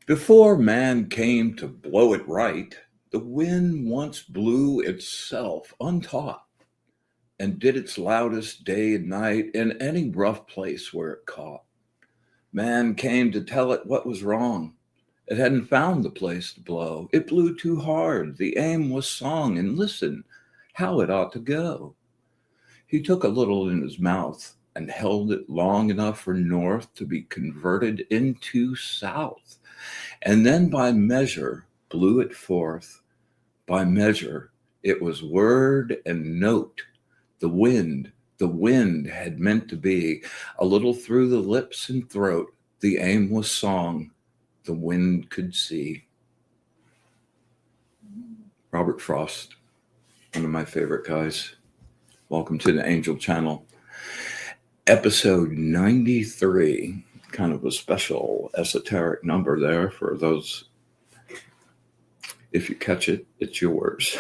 Before man came to blow it right, the wind once blew itself untaught and did its loudest day and night in any rough place where it caught. Man came to tell it what was wrong. It hadn't found the place to blow. It blew too hard. The aim was song, and listen how it ought to go. He took a little in his mouth and held it long enough for north to be converted into south, and then by measure blew it forth. By measure it was word and note. The wind had meant to be a little through the lips and throat. The aim was song, the wind could see. Robert Frost, one of my favorite guys. Welcome to the Angel Channel. Episode 93, kind of a special esoteric number there for those. If you catch it, it's yours.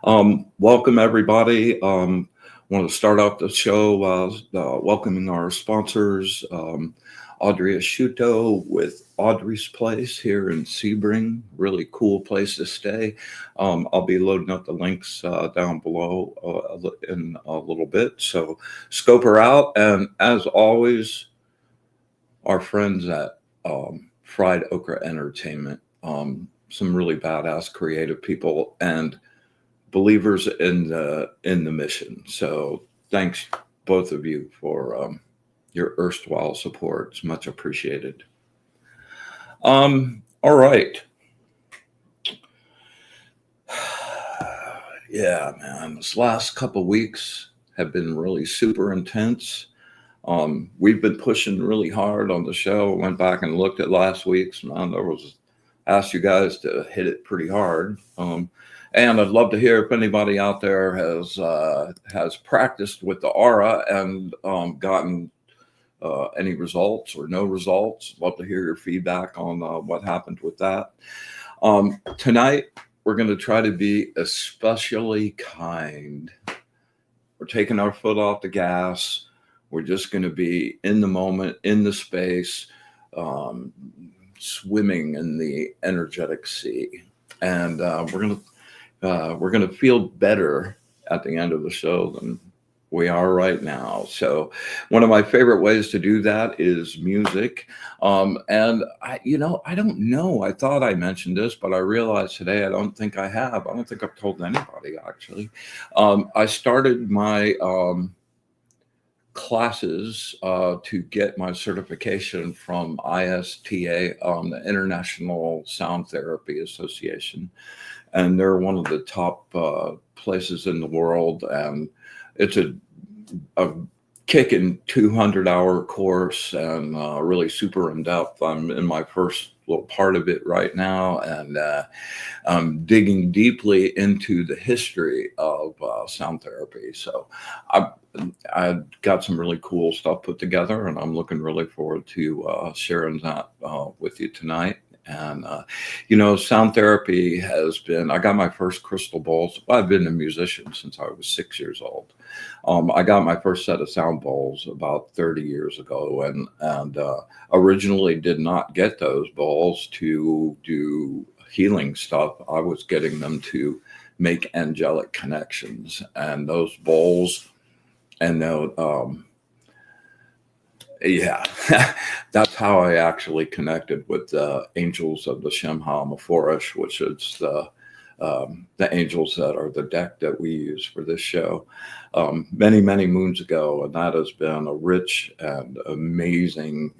Welcome, everybody. Want to start off the show welcoming our sponsors, Audrey Asciutto with Audrey's Place here in Sebring. Really cool place to stay. I'll be loading up the links down below in a little bit. So scope her out. And as always, our friends at Fried Okra Entertainment. Some really badass creative people and believers in the mission. So thanks both of you for your erstwhile support. It's much appreciated. All right. Yeah, man, this last couple weeks have been really super intense. We've been pushing really hard on the show. Went back and looked at last week's, and there was asked you guys to hit it pretty hard. And I'd love to hear if anybody out there has practiced with the aura and gotten any results or no results. Love to hear your feedback on what happened with that. Tonight, we're going to try to be especially kind. We're taking our foot off the gas. We're just going to be in the moment, in the space, swimming in the energetic sea. And we're going to feel better at the end of the show than we are right now. So one of my favorite ways to do that is music. And I don't know. I thought I mentioned this, but I realized today I don't think I have. I don't think I've told anybody, actually. I started my classes to get my certification from ISTA, the International Sound Therapy Association. And they're one of the top places in the world. And it's a kicking 200-hour course and really super in-depth. I'm in my first little part of it right now, and I'm digging deeply into the history of sound therapy. So I got some really cool stuff put together, and I'm looking really forward to sharing that with you tonight. And, sound therapy has been, I got my first crystal bowls. I've been a musician since I was 6 years old. I got my first set of sound bowls about 30 years ago, and originally did not get those bowls to do healing stuff. I was getting them to make angelic connections, and those bowls and yeah, that's how I actually connected with the angels of the Shemha Meforish, which is the angels that are the deck that we use for this show, many, many moons ago. And that has been a rich and amazing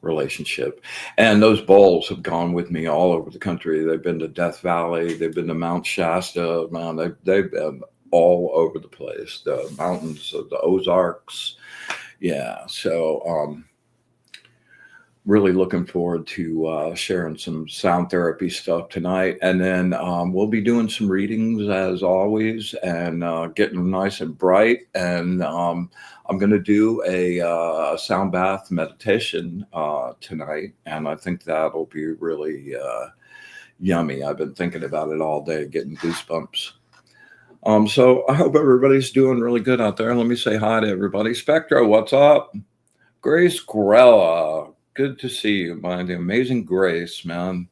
relationship. And those bowls have gone with me all over the country. They've been to Death Valley. They've been to Mount Shasta. Man, they've been all over the place. The mountains of the Ozarks. Yeah, so really looking forward to sharing some sound therapy stuff tonight. And then we'll be doing some readings as always, and getting nice and bright. And I'm going to do a sound bath meditation tonight. And I think that'll be really yummy. I've been thinking about it all day, getting goosebumps. So I hope everybody's doing really good out there. Let me say hi to everybody. Spectro, what's up? Grace Grella, Good to see you, man. The Amazing Grace, man.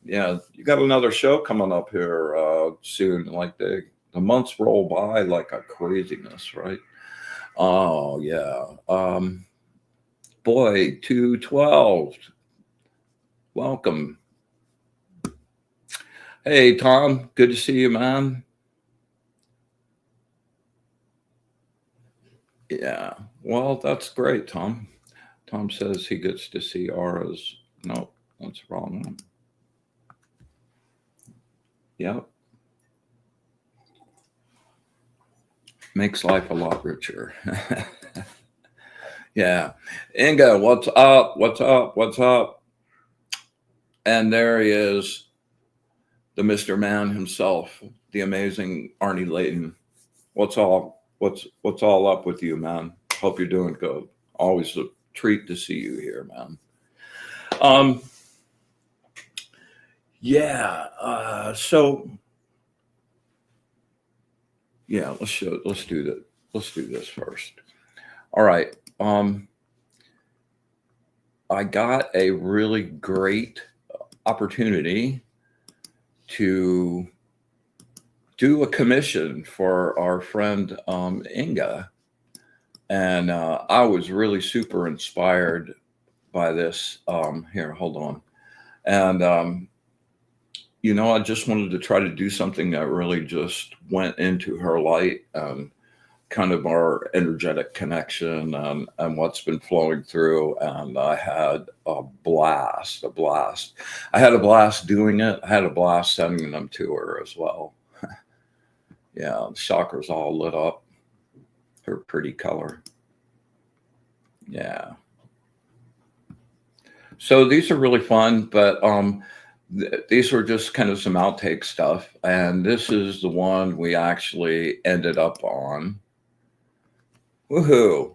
Yeah, you got another show coming up here soon. Like the months roll by like a craziness, right? Oh yeah. Boy, 212. Welcome. Hey Tom, good to see you, man. Yeah. Well, that's great, Tom. Tom says he gets to see auras. No, that's the wrong one. Yep. Makes life a lot richer. Yeah. Inga, what's up? What's up? What's up? And there he is, the Mr. Man himself, the amazing Arnie Layton. What's all up with you, man? Hope you're doing good. Always a treat to see you here, man. Um, yeah. So yeah, let's do that. Let's do this first. All right. I got a really great opportunity to do a commission for our friend Inga, and I was really super inspired by this. Here, hold on, and I just wanted to try to do something that really just went into her light and kind of our energetic connection and what's been flowing through. And I had a blast, a blast. I had a blast doing it. I had a blast sending them to her as well. Yeah, the chakras all lit up. Her pretty color. Yeah. So these are really fun, but these were just kind of some outtake stuff. And this is the one we actually ended up on. Woohoo!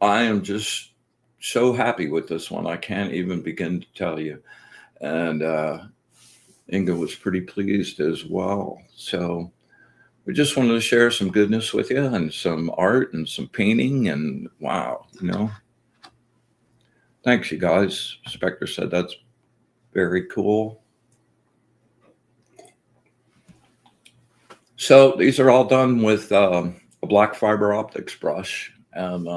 I am just so happy with this one. I can't even begin to tell you. And Inga was pretty pleased as well. So we just wanted to share some goodness with you and some art and some painting. And wow, thanks, you guys. Spectre said that's very cool. So these are all done with a black fiber optics brush. And,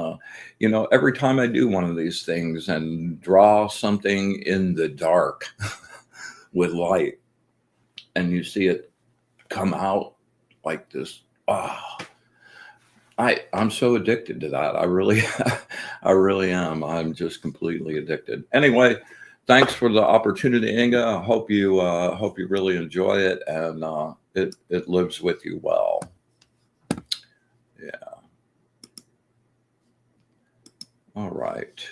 every time I do one of these things and draw something in the dark with light and you see it come out like this, I'm so addicted to that. I really, I really am. I'm just completely addicted. Anyway, thanks for the opportunity, Inga. I hope you really enjoy it and it lives with you well. Yeah. All right.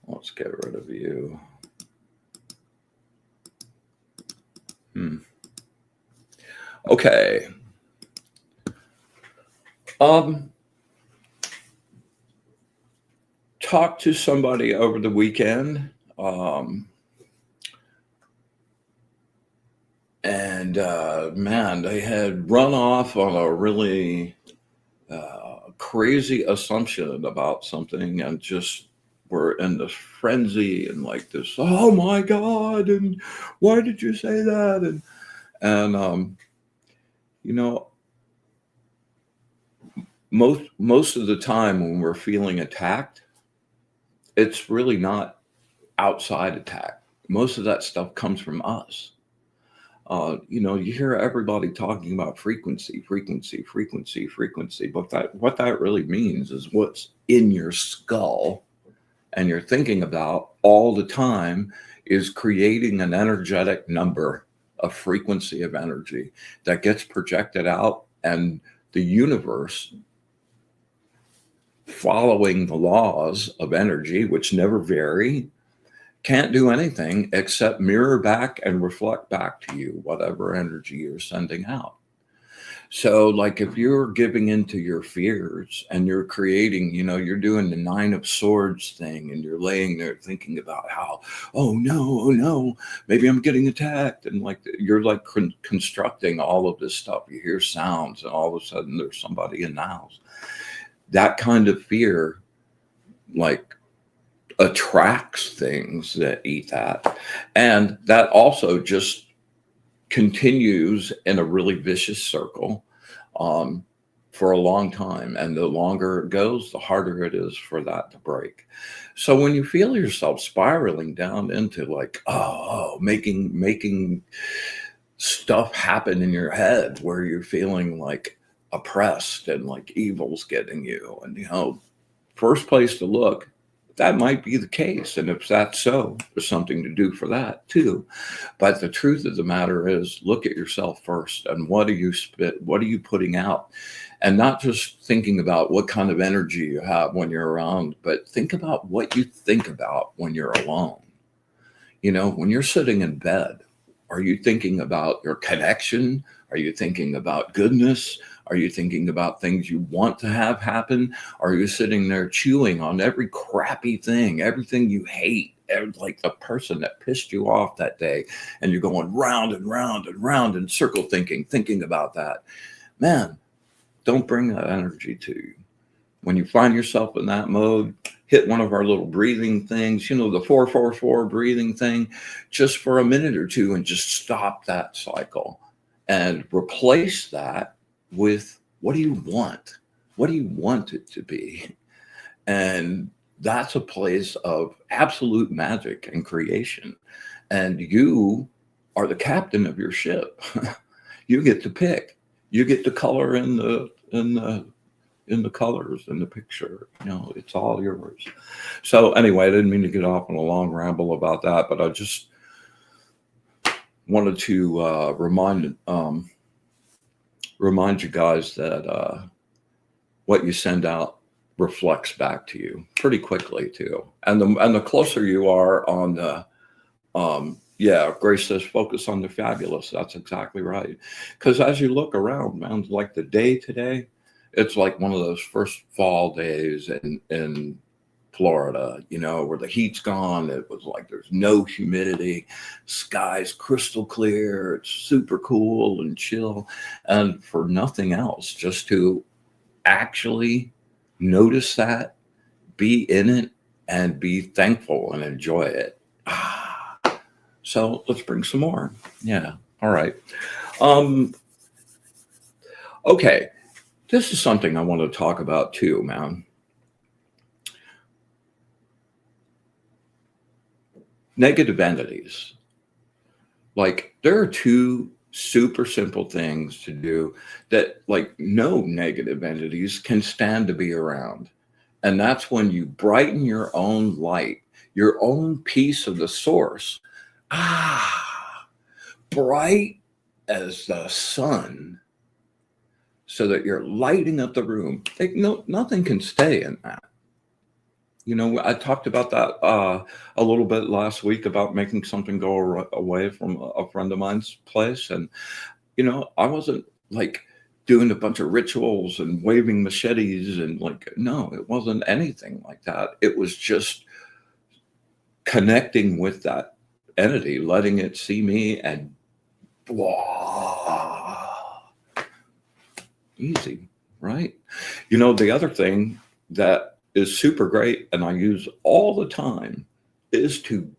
Let's get rid of you. Okay. Talked to somebody over the weekend. And man, they had run off on a really crazy assumption about something and just were in this frenzy and like this, oh my God, and why did you say that? And most of the time when we're feeling attacked, it's really not outside attack. Most of that stuff comes from us. You hear everybody talking about frequency, frequency, frequency, frequency, but what that really means is what's in your skull and you're thinking about all the time is creating an energetic number, a frequency of energy that gets projected out, and the universe, following the laws of energy, which never vary, can't do anything except mirror back and reflect back to you whatever energy you're sending out. So, like, if you're giving into your fears and you're creating, you're doing the Nine of Swords thing and you're laying there thinking about how, oh no, maybe I'm getting attacked. And like, you're like constructing all of this stuff. You hear sounds and all of a sudden there's somebody in the house. That kind of fear, like, attracts things that eat that. And that also just continues in a really vicious circle for a long time. And the longer it goes, the harder it is for that to break. So when you feel yourself spiraling down into like, making stuff happen in your head where you're feeling like oppressed and like evil's getting you, and first place to look, that might be the case. And if that's so, there's something to do for that too. But the truth of the matter is, look at yourself first. And what are you putting out? And not just thinking about what kind of energy you have when you're around, but think about what you think about when you're alone. When you're sitting in bed, are you thinking about your connection? Are you thinking about goodness? Are you thinking about things you want to have happen? Are you sitting there chewing on every crappy thing, everything you hate, like the person that pissed you off that day, and you're going round and round and round in circle thinking about that? Man, don't bring that energy to you. When you find yourself in that mode, hit one of our little breathing things, the 4-4-4 breathing thing, just for a minute or two, and just stop that cycle and replace that with, what do you want? What do you want it to be? And that's a place of absolute magic and creation. And you are the captain of your ship. You get to pick. You get to color in the colors in the picture. It's all yours. So anyway, I didn't mean to get off on a long ramble about that, but I just wanted to remind you guys that what you send out reflects back to you pretty quickly too. And the closer you are on the Grace says focus on the fabulous. That's exactly right. Because as you look around, man, like the day today, it's like one of those first fall days in Florida, where the heat's gone. It was like there's no humidity, sky's crystal clear, it's super cool and chill. And for nothing else, just to actually notice that, be in it, and be thankful and enjoy it. So let's bring some more. Yeah. All right. Okay. This is something I want to talk about too, man. Negative entities. Like, there are two super simple things to do that, like, no negative entities can stand to be around. And that's when you brighten your own light, your own piece of the source. Bright as the sun, so that you're lighting up the room. Like, nothing can stay in that. I talked about that a little bit last week about making something go away from a friend of mine's place. And, I wasn't like doing a bunch of rituals and waving machetes and like, no, it wasn't anything like that. It was just connecting with that entity, letting it see me, and blah. Easy, right? The other thing that is super great, and I use all the time, is to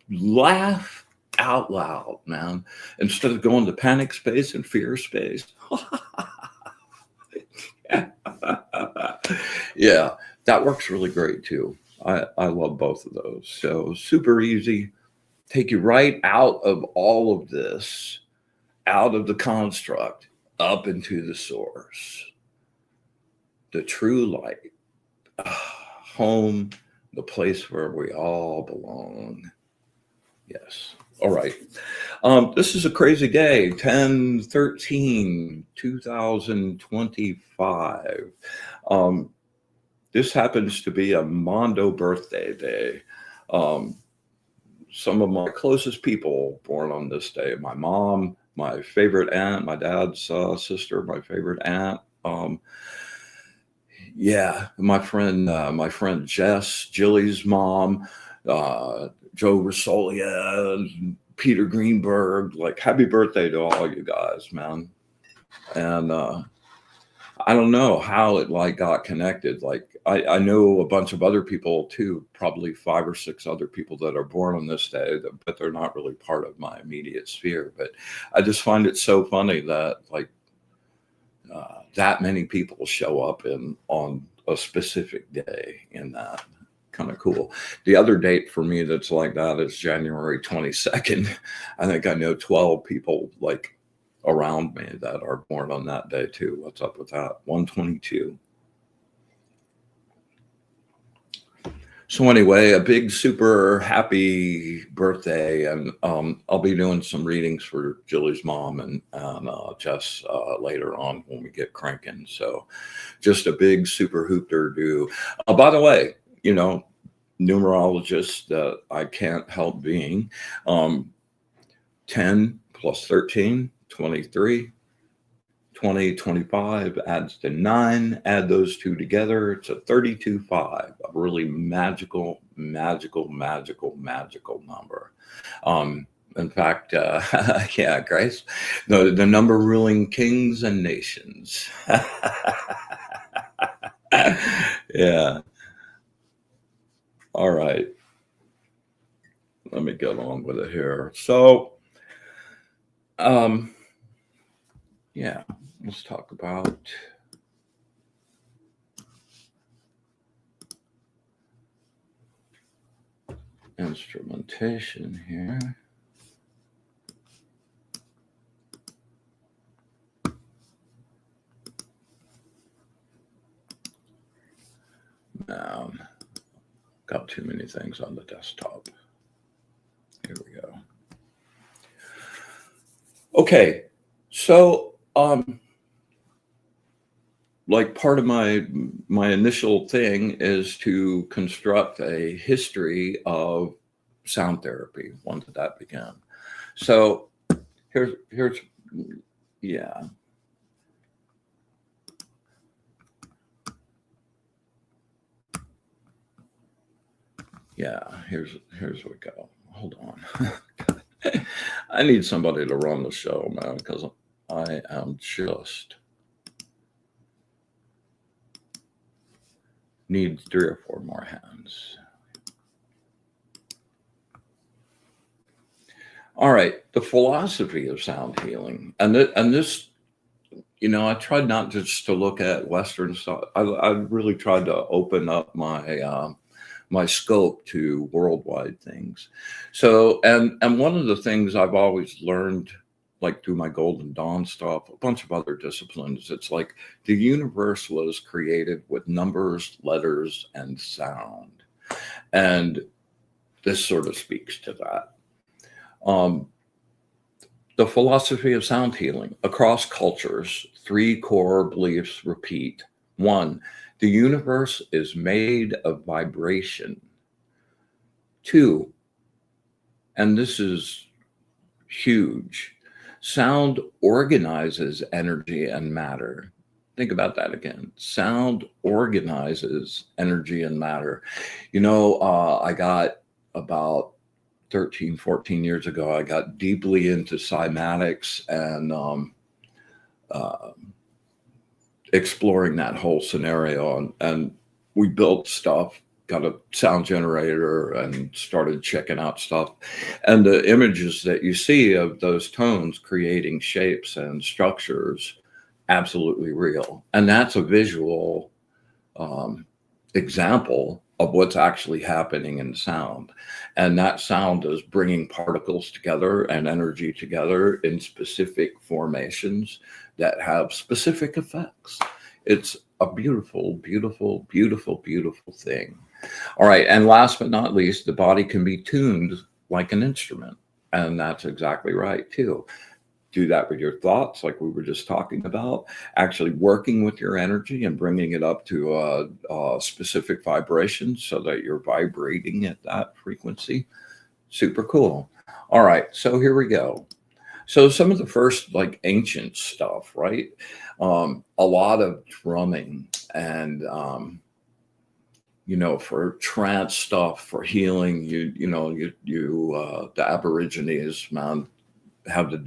laugh out loud, man, instead of going to panic space and fear space. Yeah, that works really great too. I love both of those. So super easy. Take you right out of all of this, out of the construct, up into the source, the true light. Home, the place where we all belong. Yes. All right. This is a crazy day, 10/13/2025. This happens to be a Mondo birthday day. Some of my closest people born on this day: my mom, my favorite aunt, my dad's sister, my favorite aunt. Yeah, my friend Jess, Jilly's mom, Joe Rosolia, Peter Greenberg. Like, happy birthday to all you guys, man. And I don't know how it like got connected. Like, I know a bunch of other people too, probably 5 or 6 other people that are born on this day, but they're not really part of my immediate sphere. But I just find it so funny that like that many people show up on a specific day in that. Kind of cool. The other date for me that's like that is January 22nd. I think I know 12 people like around me that are born on that day too. What's up with that? 122. So anyway, a big super happy birthday, and I'll be doing some readings for Jilly's mom and Jess later on when we get cranking. So just a big super hoopter do. By the way, you know, numerologist that I can't help being, 10 plus 13, 23. 20, 25 adds to 9. Add those two together. It's a 32-5, a really magical, magical, magical, magical number. In fact, yeah, Grace, the number ruling kings and nations. Yeah. All right. Let me get on with it here. So, yeah, let's talk about instrumentation here. Got too many things on the desktop. Here we go. Okay, so like part of my initial thing is to construct a history of sound therapy. When did that begin? So here's yeah. Yeah, here's we go. Hold on. I need somebody to run the show, man, because I am just need 3 or 4 more hands. All right, the philosophy of sound healing, and this, you know, I tried not just to look at Western stuff. I really tried to open up my my scope to worldwide things. So, and one of the things I've always learned, like through my Golden Dawn stuff, a bunch of other disciplines, it's like the universe was created with numbers, letters, and sound. And this sort of speaks to that. The philosophy of sound healing across cultures, 3 core beliefs repeat. 1, the universe is made of vibration. 2, and this is huge, sound organizes energy and matter. Think about that again. Sound organizes energy and matter. You know, I got about 13, 14 years ago, I got deeply into cymatics and exploring that whole scenario. And we built stuff, got a sound generator and started checking out stuff. And the images that you see of those tones creating shapes and structures, absolutely real. And that's a visual example of what's actually happening in sound. And that sound is bringing particles together and energy together in specific formations that have specific effects. It's a beautiful, beautiful, beautiful, beautiful thing. All right. And last but not least, the body can be tuned like an instrument. And that's exactly right, too. Do that with your thoughts, like we were just talking about, actually working with your energy and bringing it up to a specific vibration so that you're vibrating at that frequency. Super cool. All right, so here we go. So some of the first like ancient stuff, right? A lot of drumming and for trance stuff, for healing, the Aborigines, man, have the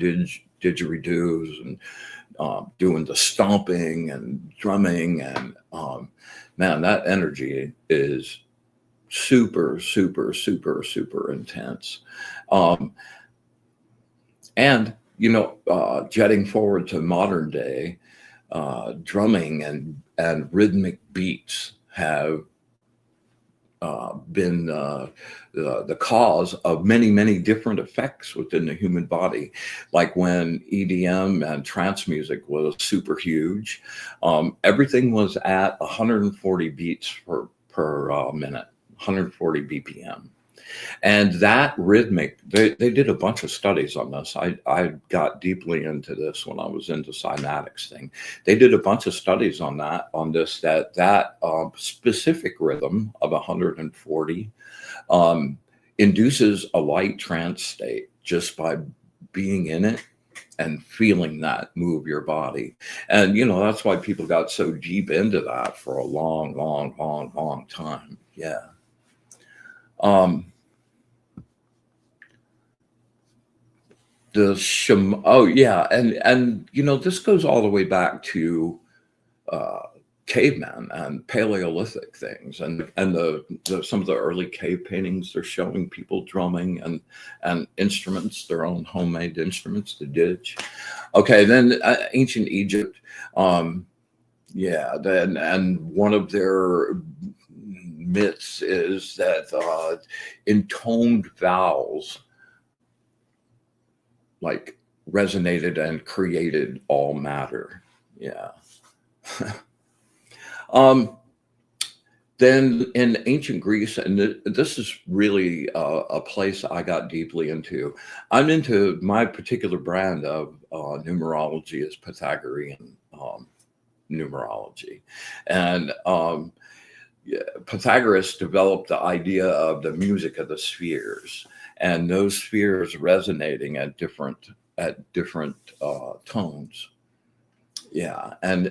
didgeridoos and doing the stomping and drumming, and man, that energy is super, super, super, super intense. Um, and jetting forward to modern day, drumming and rhythmic beats have been the cause of many, many different effects within the human body. Like when EDM and trance music was super huge, everything was at 140 beats per minute, 140 BPM. And that rhythmic, they did a bunch of studies on this. I got deeply into this when I was into cymatics thing. They did a bunch of studies on that specific rhythm of 140 induces a light trance state just by being in it and feeling that move your body. And, that's why people got so deep into that for a long, long, long, long time. Yeah. Oh yeah, and this goes all the way back to uh, caveman and Paleolithic things, and some of the early cave paintings, they're showing people drumming and instruments, their own homemade instruments, the didge. Okay, then ancient Egypt, yeah, then and one of their myths is that intoned vowels like resonated and created all matter. Yeah. Then in ancient Greece, and this is really a place I got deeply into. I'm into my particular brand of numerology is Pythagorean numerology, and yeah, Pythagoras developed the idea of the music of the spheres, and those spheres resonating at different tones. Yeah, and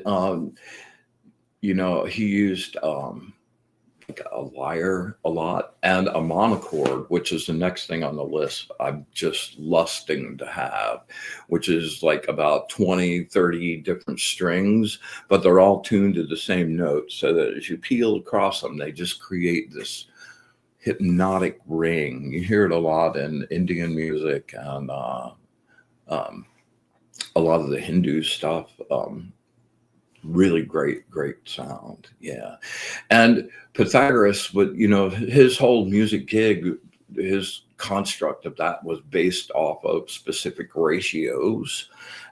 he used like a lyre a lot and a monochord, which is the next thing on the list I'm just lusting to have, which is like about 20, 30 different strings, but they're all tuned to the same note, so that as you peel across them, they just create this hypnotic ring. You hear it a lot in Indian music and a lot of the Hindu stuff. Really great sound. Yeah. And Pythagoras would, his whole music gig, his construct of that was based off of specific ratios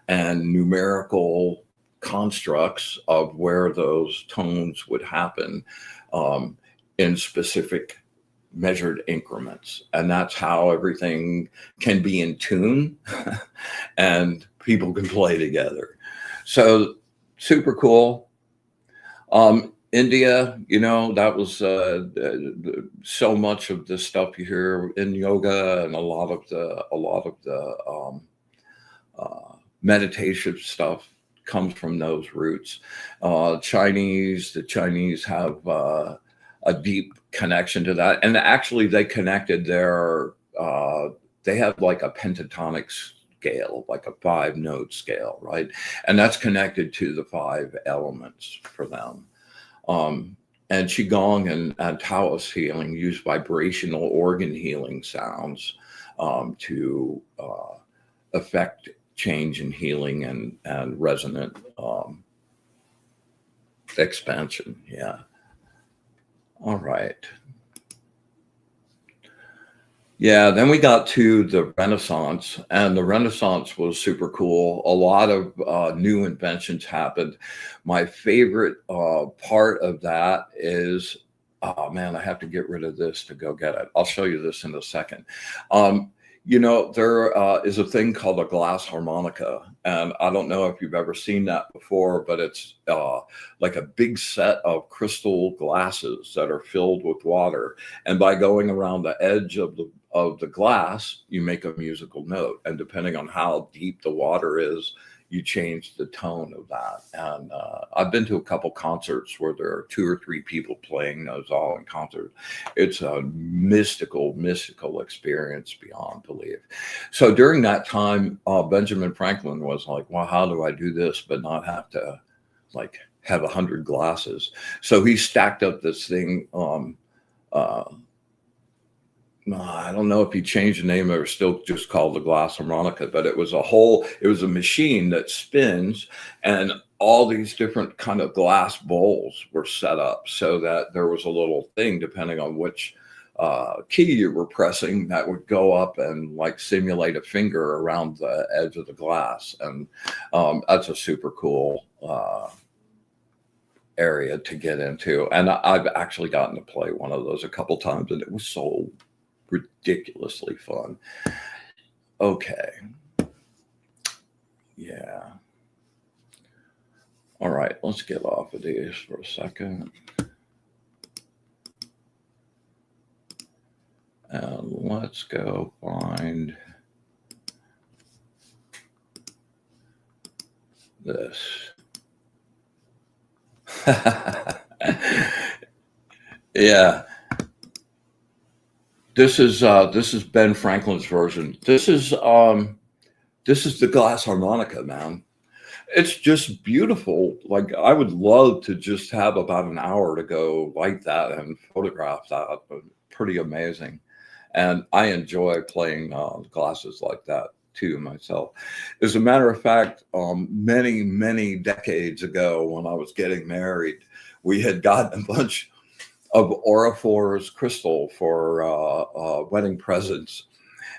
and numerical constructs of where those tones would happen in specific measured increments. And that's how everything can be in tune and people can play together. So super cool. India, that was so much of the stuff you hear in yoga, and a lot of the meditation stuff comes from those roots. The Chinese have a deep connection to that, and actually they connected they have like a pentatonic scale, like a 5-note scale, right? And that's connected to the 5 elements for them. And Qigong and Taoist healing use vibrational organ healing sounds to affect change in healing and resonant expansion. Yeah. All right. Yeah, then we got to the Renaissance, and the Renaissance was super cool. A lot of new inventions happened. My favorite part of that is, oh man, I have to get rid of this to go get it. I'll show you this in a second. There is a thing called a glass harmonica, and I don't know if you've ever seen that before, but it's like a big set of crystal glasses that are filled with water, and by going around the edge of the glass, you make a musical note, and depending on how deep the water is, you change the tone of that. And I've been to a couple concerts where there are 2 or 3 people playing those all in concert. It's a mystical experience beyond belief. So during that time, Benjamin Franklin was like, well, how do I do this but not have to like have 100 glasses? So he stacked up this thing. Uh, I don't know if he changed the name or still just called the glass harmonica, but it was a machine that spins, and all these different kind of glass bowls were set up so that there was a little thing, depending on which key you were pressing, that would go up and like simulate a finger around the edge of the glass. And that's a super cool area to get into. And I've actually gotten to play one of those a couple times, and it was so ridiculously fun. Okay. Yeah. All right, let's get off of these for a second. And let's go find this. Yeah. This is Ben Franklin's version. This is the glass harmonica, man. It's just beautiful. Like, I would love to just have about an hour to go light that and photograph that. Pretty amazing. And I enjoy playing glasses like that too myself. As a matter of fact, many decades ago, when I was getting married, we had gotten a bunch of Aurifors crystal for wedding presents.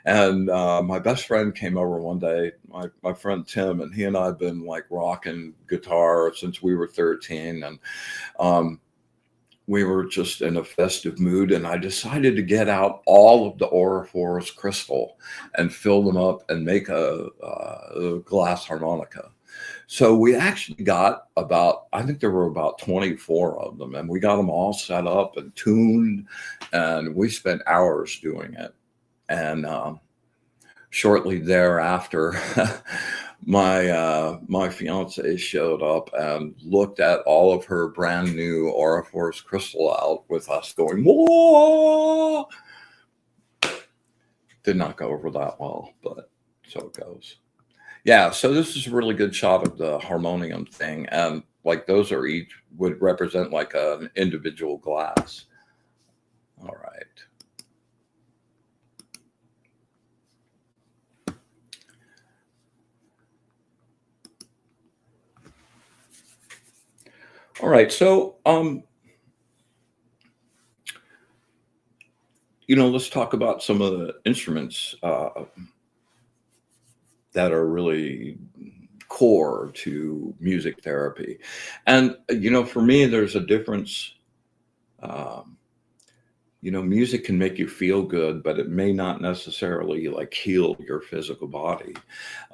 And my best friend came over one day, my friend Tim, and he and I have been like rocking guitar since we were 13. And we were just in a festive mood. And I decided to get out all of the Aurifors crystal and fill them up and make a glass harmonica. So we actually got I think there were about 24 of them, and we got them all set up and tuned, and we spent hours doing it. And shortly thereafter, my fiance showed up and looked at all of her brand new Aurifors crystal out with us going, whoa! Did not go over that well, but so it goes. Yeah, so this is a really good shot of the harmonium thing, and like those are each would represent like an individual glass. All right. All right, so let's talk about some of the instruments that are really core to music therapy. And for me, there's a difference. Music can make you feel good, but it may not necessarily like heal your physical body.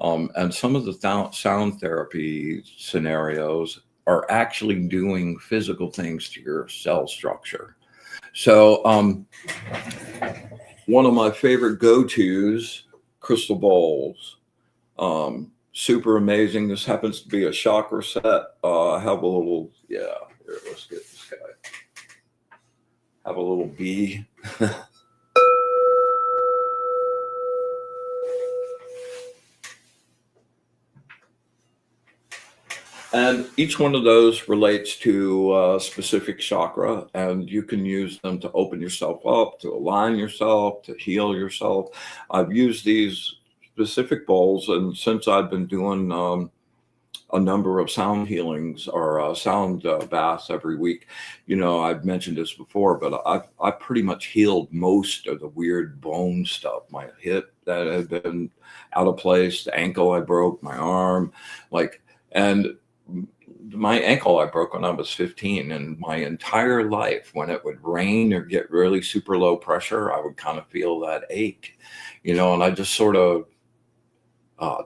And some of the sound therapy scenarios are actually doing physical things to your cell structure. So one of my favorite go-tos, crystal bowls. Super amazing. This happens to be a chakra set. I have a little, here, let's get this guy. Have a little bee. And each one of those relates to a specific chakra, and you can use them to open yourself up, to align yourself, to heal yourself. I've used these specific bowls, and since I've been doing a number of sound healings or sound baths every week, I've mentioned this before, but I've pretty much healed most of the weird bone stuff. My hip that had been out of place, the ankle I broke, my arm, and my ankle I broke when I was 15, and my entire life, when it would rain or get really super low pressure, I would kind of feel that ache, and I just sort of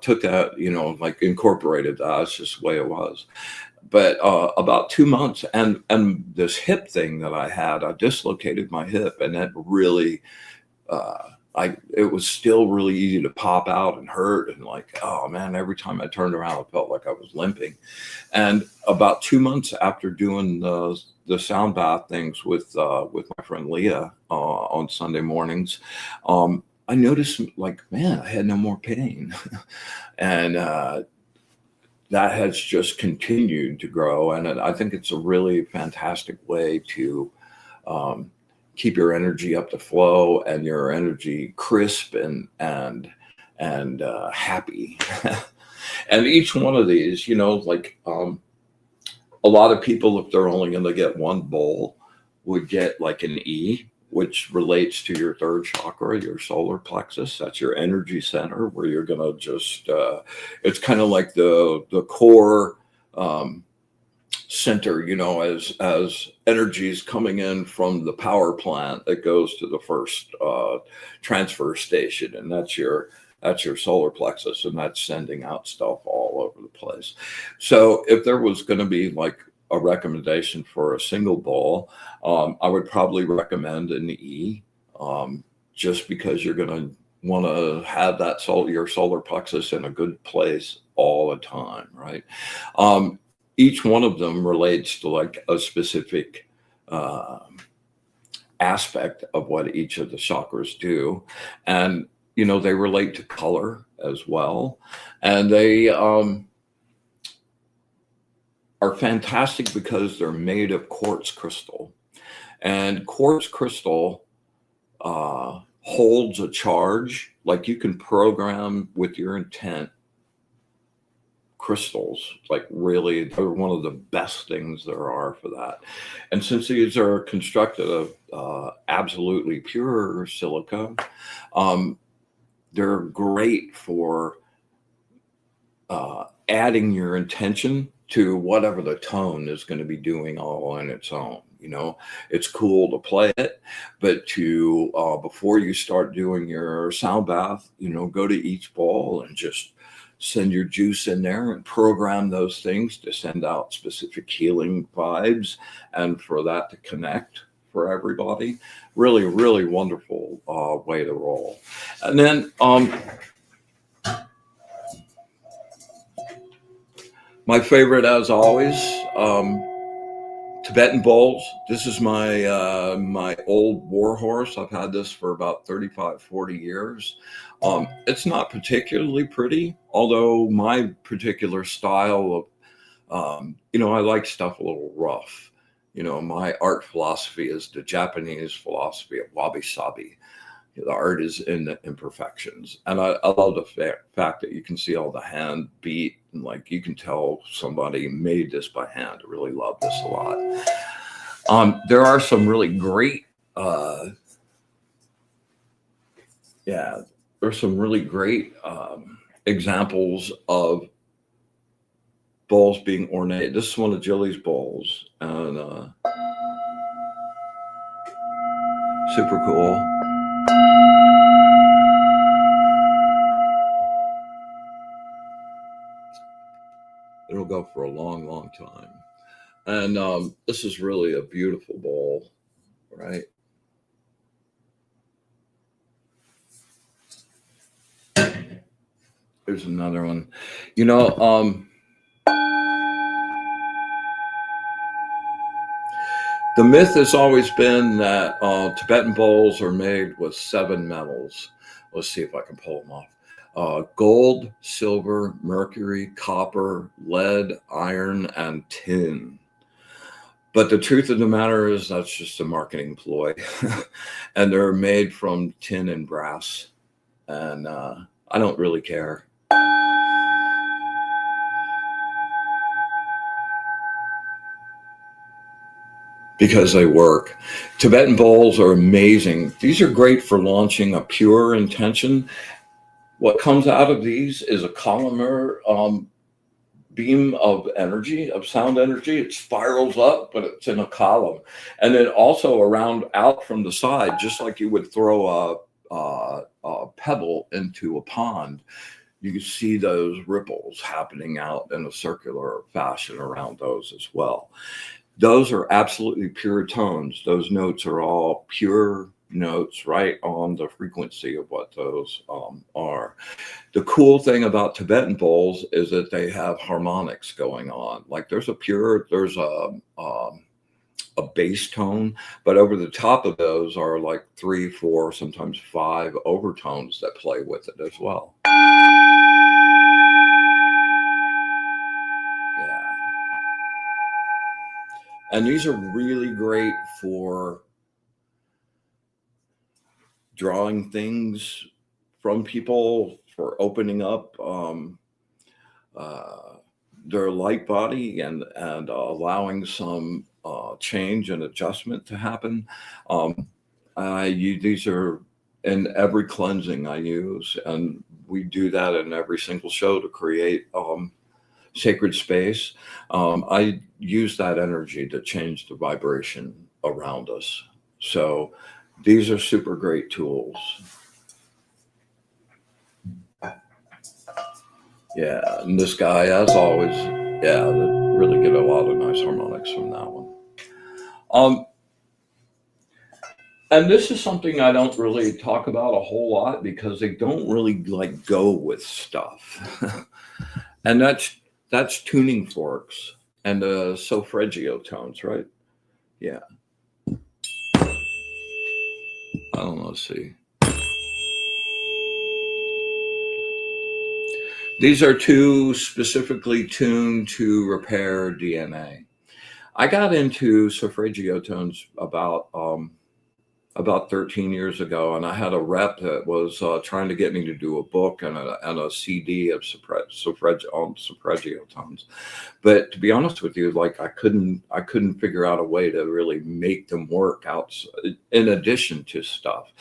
took that, like incorporated that. It's just the way it was. But about 2 months, and this hip thing that I had, I dislocated my hip, and that really, it was still really easy to pop out and hurt, and like, oh man, every time I turned around, I felt like I was limping. And about 2 months after doing the sound bath things with my friend Leah on Sunday mornings, I noticed, like, man, I had no more pain, and that has just continued to grow. And I think it's a really fantastic way to keep your energy up to flow and your energy crisp and happy. And each one of these, like a lot of people, if they're only going to get one bowl, would get like an E, which relates to your third chakra, your solar plexus. That's your energy center, where you're going to just, it's kind of like the core center, as energy is coming in from the power plant that goes to the first transfer station. And that's your solar plexus, and that's sending out stuff all over the place. So if there was going to be like a recommendation for a single bowl, I would probably recommend an E, just because you're going to want to have that your solar plexus in a good place all the time, right? Each one of them relates to like a specific aspect of what each of the chakras do. And, they relate to color as well. And they are fantastic because they're made of quartz crystal. And quartz crystal holds a charge. Like, you can program with your intent crystals. Like, really, they're one of the best things there are for that. And since these are constructed of absolutely pure silica, they're great for adding your intention to whatever the tone is going to be doing all on its own. It's cool to play it, but to before you start doing your sound bath, go to each bowl and just send your juice in there and program those things to send out specific healing vibes, and for that to connect for everybody. Really, really wonderful way to roll. And then my favorite, as always, Tibetan bowls. This is my my old war horse. I've had this for about 35, 40 years. It's not particularly pretty, although my particular style of, I like stuff a little rough. My art philosophy is the Japanese philosophy of wabi-sabi. The art is in the imperfections. And I love the fact that you can see all the hand beat, and like you can tell somebody made this by hand. I really love this a lot. There are some really great, there's some really great examples of bowls being ornate. This is one of Jilly's bowls, and super cool. It'll go for a long, long time. And this is really a beautiful bowl, right? There's another one. The myth has always been that Tibetan bowls are made with 7 metals. Let's see if I can pull them off. Gold, silver, mercury, copper, lead, iron, and tin. But the truth of the matter is that's just a marketing ploy. And they're made from tin and brass. And I don't really care. Because they work. Tibetan bowls are amazing. These are great for launching a pure intention. What comes out of these is a columnar beam of energy, of sound energy. It spirals up, but it's in a column. And then also around out from the side, just like you would throw a pebble into a pond, you can see those ripples happening out in a circular fashion around those as well. Those are absolutely pure tones. Those notes are all pure notes right on the frequency of what those are. The cool thing about Tibetan bowls is that they have harmonics going on. Like there's a bass tone, but over the top of those are like 3, 4, sometimes 5 overtones that play with it as well. Yeah. And these are really great for drawing things from people, for opening up their light body and allowing some change and adjustment to happen. These are in every cleansing I use, and we do that in every single show to create sacred space. I use that energy to change the vibration around us. So these are super great tools. Yeah, and this guy, as always, yeah, really get a lot of nice harmonics from that one. And this is something I don't really talk about a whole lot because they don't really like go with stuff. And that's tuning forks and solfeggio tones, right? Yeah. I don't know, let's see. These are two specifically tuned to repair DNA. I got into solfeggio tones about 13 years ago, and I had a rep that was trying to get me to do a book and a CD of solfeggio tones. But to be honest with you, like I couldn't figure out a way to really make them work out in addition to stuff.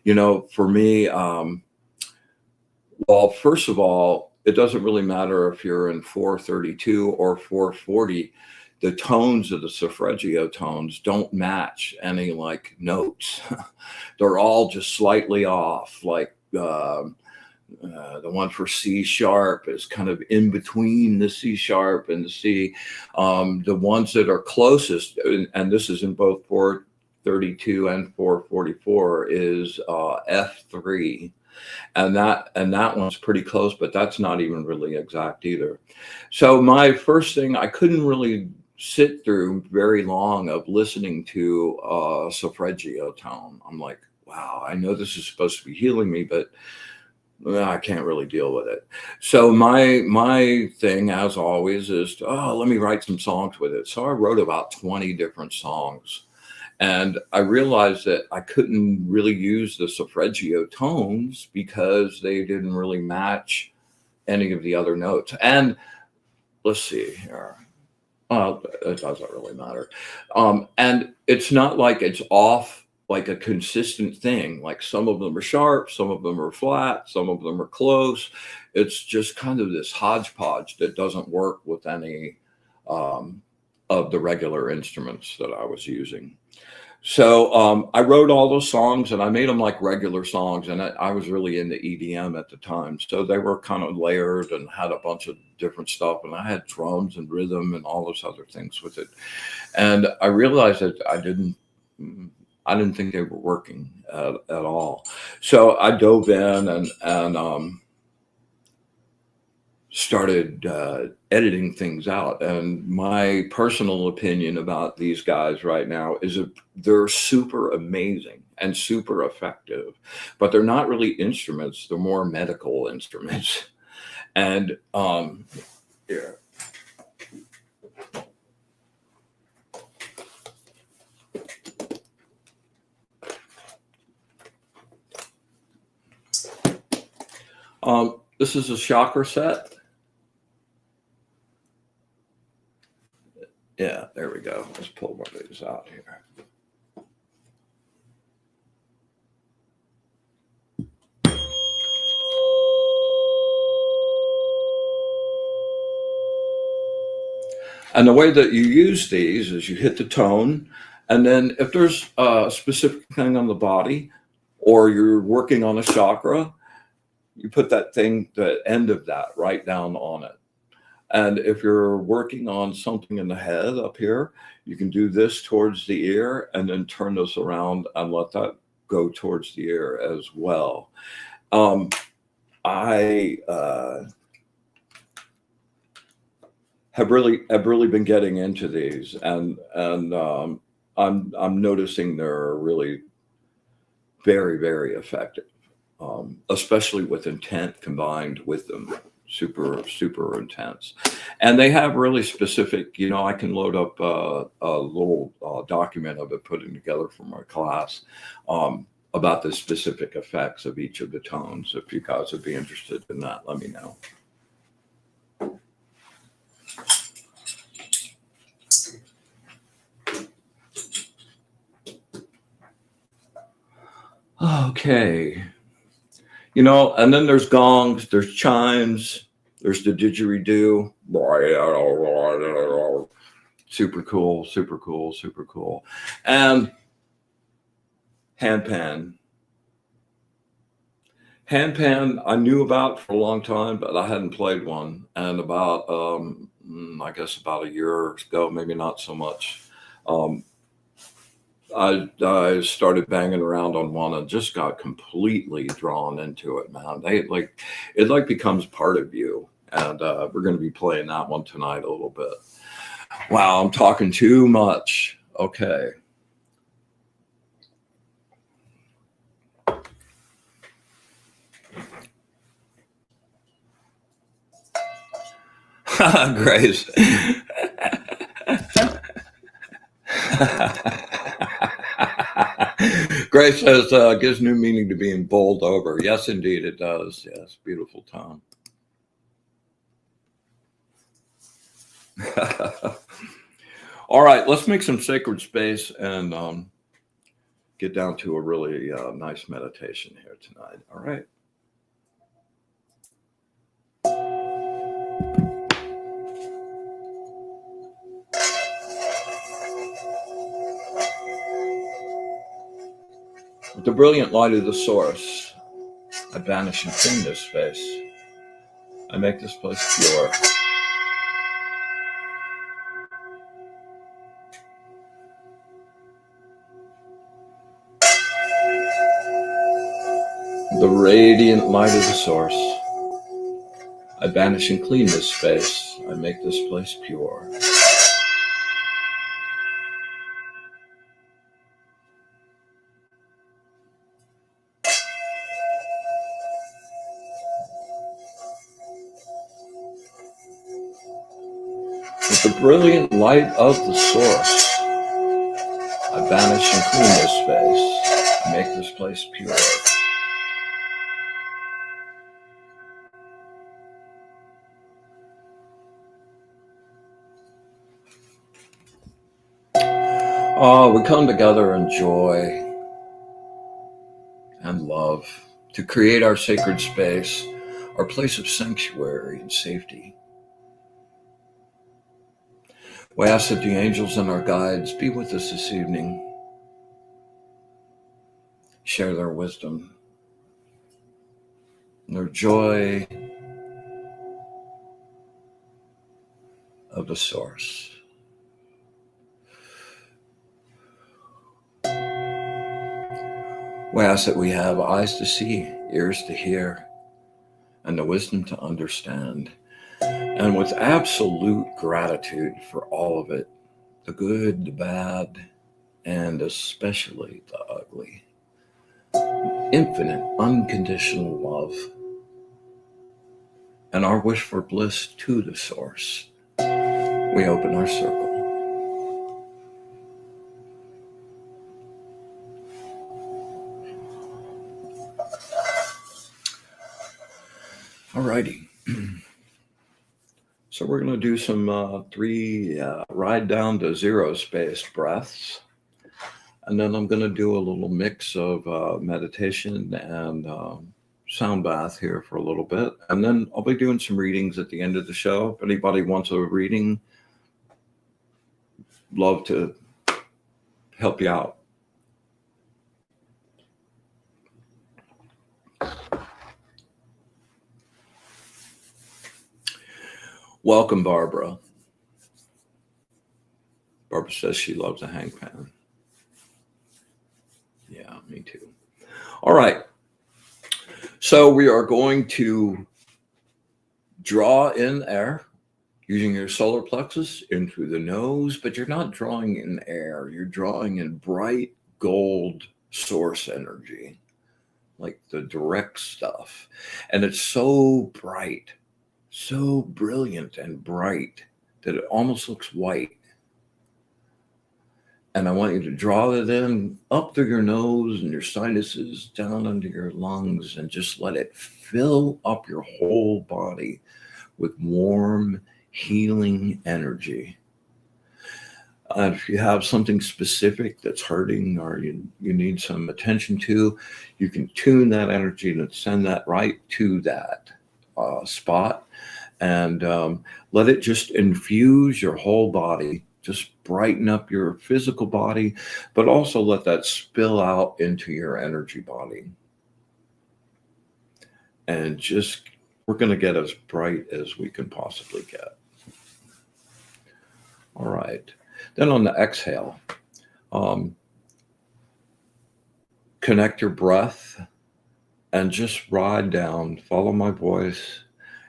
You know, for me, well, first of all, it doesn't really matter if you're in 432 or 440. The tones of the solfeggio tones don't match any like notes. They're all just slightly off. Like the one for C sharp is kind of in between the C sharp and the C. The ones that are closest, and this is in both 432 and 444, is F3. And that one's pretty close, but that's not even really exact either. So my first thing, I couldn't really sit through very long of listening to a solfeggio tone. I'm like, wow, I know this is supposed to be healing me, but I can't really deal with it. So my thing, as always, is let me write some songs with it. So I wrote about 20 different songs. And I realized that I couldn't really use the solfeggio tones because they didn't really match any of the other notes. And let's see here. It doesn't really matter. And it's not like it's off like a consistent thing. Like some of them are sharp, some of them are flat, some of them are close. It's just kind of this hodgepodge that doesn't work with any of the regular instruments that I was using. So I wrote all those songs and I made them like regular songs, and I was really into EDM at the time. So they were kind of layered and had a bunch of different stuff, and I had drums and rhythm and all those other things with it. And I realized that I didn't think they were working at all. So I dove in and started editing things out. And my personal opinion about these guys right now is that they're super amazing and super effective, but they're not really instruments. They're more medical instruments. And yeah. This is a chakra set. Yeah, there we go. Let's pull one of these out here. And the way that you use these is you hit the tone, and then if there's a specific thing on the body or you're working on a chakra, you put that thing, the end of that, right down on it. And if you're working on something in the head up here, you can do this towards the ear and then turn this around and let that go towards the ear as well. I have really been getting into these, and I'm noticing they're really very, very effective, especially with intent combined with them. Super intense. And they have really specific, I can load up a little document of it putting together for my class about the specific effects of each of the tones. If you guys would be interested in that, let me know. Okay. And then there's gongs, there's chimes, there's the didgeridoo. Super cool. And handpan. Handpan I knew about for a long time, but I hadn't played one. And about, I guess about a year ago, maybe not so much, I started banging around on one and just got completely drawn into it, man. It becomes part of you. And we're going to be playing that one tonight a little bit. Wow, I'm talking too much. Okay. Grace. Grace says, gives new meaning to being bowled over. Yes, indeed, it does. Yes, beautiful tone. All right, let's make some sacred space and get down to a really nice meditation here tonight. All right. With the brilliant light of the source, I banish and clean this space. I make this place pure. The radiant light of the source, I banish and clean this space. I make this place pure. With the brilliant light of the source, I banish and clean this space. I make this place pure. We come together in joy and love to create our sacred space, our place of sanctuary and safety. We ask that the angels and our guides be with us this evening, share their wisdom, their joy of the source. We ask that we have eyes to see, ears to hear, and the wisdom to understand. And with absolute gratitude for all of it, the good, the bad, and especially the ugly. Infinite, unconditional love. And our wish for bliss to the source. We open our circle. Alrighty. So we're going to do some 3 ride down to zero space breaths. And then I'm going to do a little mix of meditation and sound bath here for a little bit. And then I'll be doing some readings at the end of the show. If anybody wants a reading, love to help you out. Welcome, Barbara. Barbara says she loves a hang pan. Yeah, me too. All right. So we are going to draw in air using your solar plexus in through the nose, but you're not drawing in air. You're drawing in bright gold source energy, like the direct stuff. And it's so bright, so brilliant and bright that it almost looks white. And I want you to draw it in up through your nose and your sinuses, down under your lungs, and just let it fill up your whole body with warm, healing energy. If you have something specific that's hurting or you need some attention to, you can tune that energy and send that right to that spot, and let it just infuse your whole body. Just brighten up your physical body, but also let that spill out into your energy body. And just, we're going to get as bright as we can possibly get. All right. Then on the exhale, connect your breath and just ride down, follow my voice,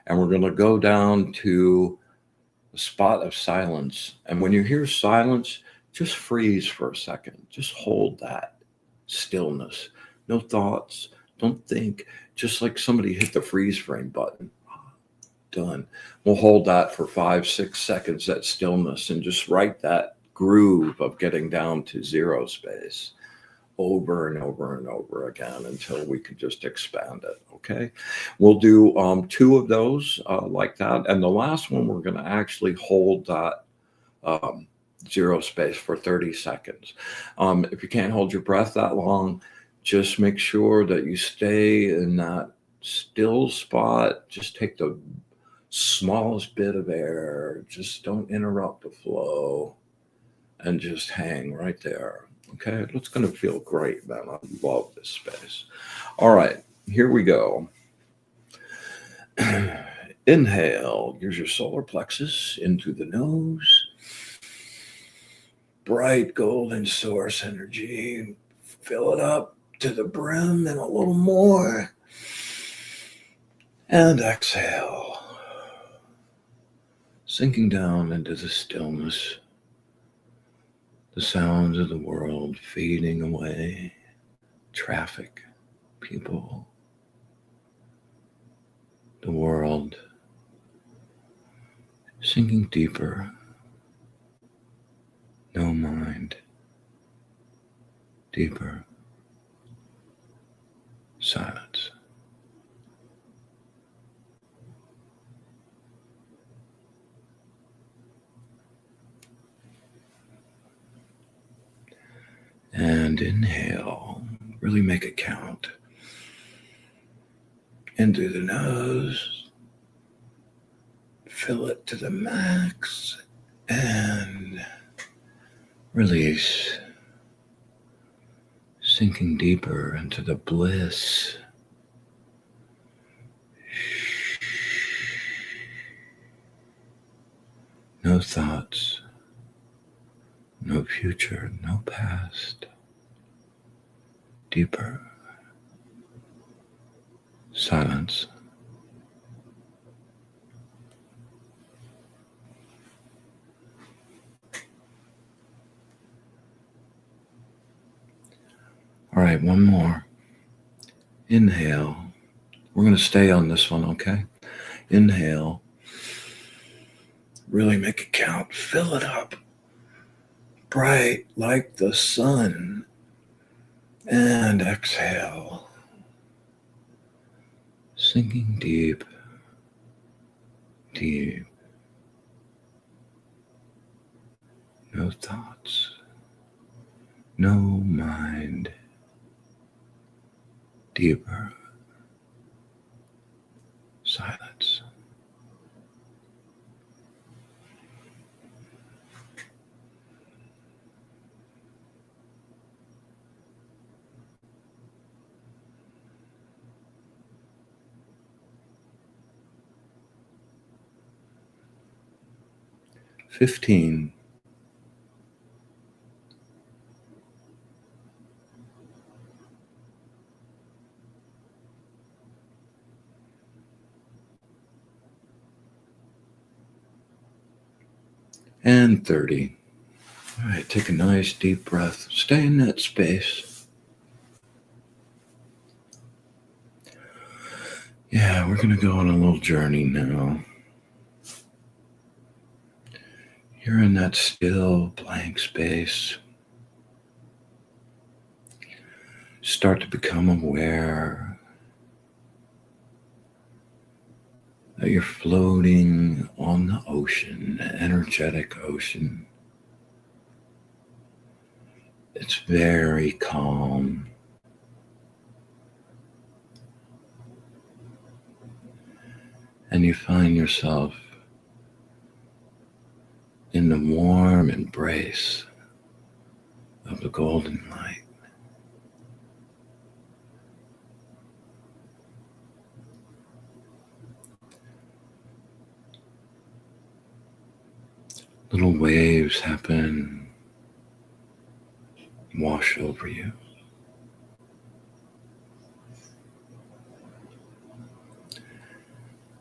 and we're going to go down to a spot of silence. And when you hear silence, just freeze for a second. Just hold that stillness. No thoughts. Don't think. Just like somebody hit the freeze frame button. Done. We'll hold that for 5-6 seconds, that stillness, and just write that groove of getting down to zero space over and over and over again until we could just expand it. Okay. We'll do 2 of those like that. And the last one, we're going to actually hold that zero space for 30 seconds. If you can't hold your breath that long, just make sure that you stay in that still spot. Just take the smallest bit of air. Just don't interrupt the flow and just hang right there. Okay, it's going to feel great, man. I love this space. All right, here we go. Inhale, use your solar plexus in through the nose. Bright golden source energy. Fill it up to the brim and a little more. And exhale. Sinking down into the stillness. The sounds of the world fading away. Traffic, people, the world sinking deeper. No mind. Deeper. Silence. And inhale. Really make it count. In through the nose. Fill it to the max. And release. Sinking deeper into the bliss. No thoughts. No future, no past. Deeper. Silence. All right, one more. Inhale. We're going to stay on this one, okay? Inhale. Really make it count. Fill it up. Bright like the sun. And exhale. Sinking deep. Deep. No thoughts. No mind. Deeper. Silence. 15. And 30. All right, take a nice deep breath. Stay in that space. Yeah, we're going to go on a little journey now. You're in that still, blank space. Start to become aware that you're floating on the ocean, the energetic ocean. It's very calm. And you find yourself in the warm embrace of the golden light. Little waves happen, wash over you.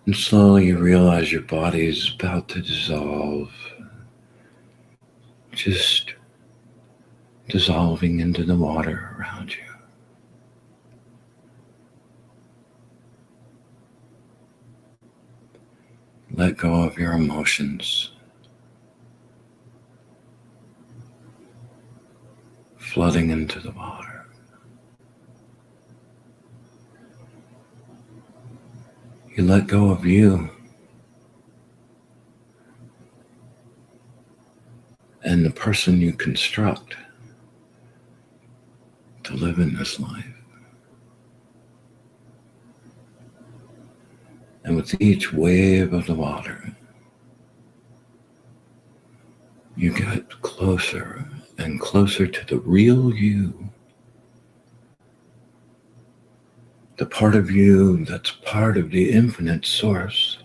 And slowly you realize your body is about to dissolve, just dissolving into the water around you. Let go of your emotions, flooding into the water. You let go of you and the person you construct to live in this life. And with each wave of the water, you get closer and closer to the real you. The part of you that's part of the infinite source,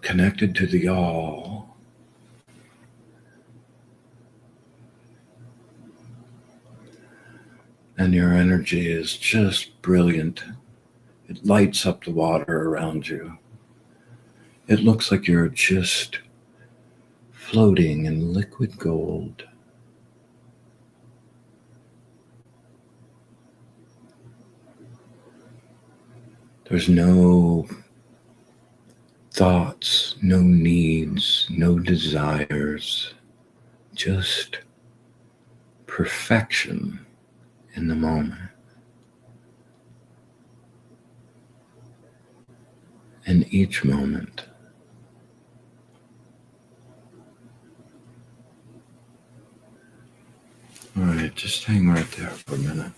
connected to the all. And your energy is just brilliant. It lights up the water around you. It looks like you're just floating in liquid gold. There's no thoughts, no needs, no desires, just perfection in the moment. In each moment. All right, just hang right there for a minute.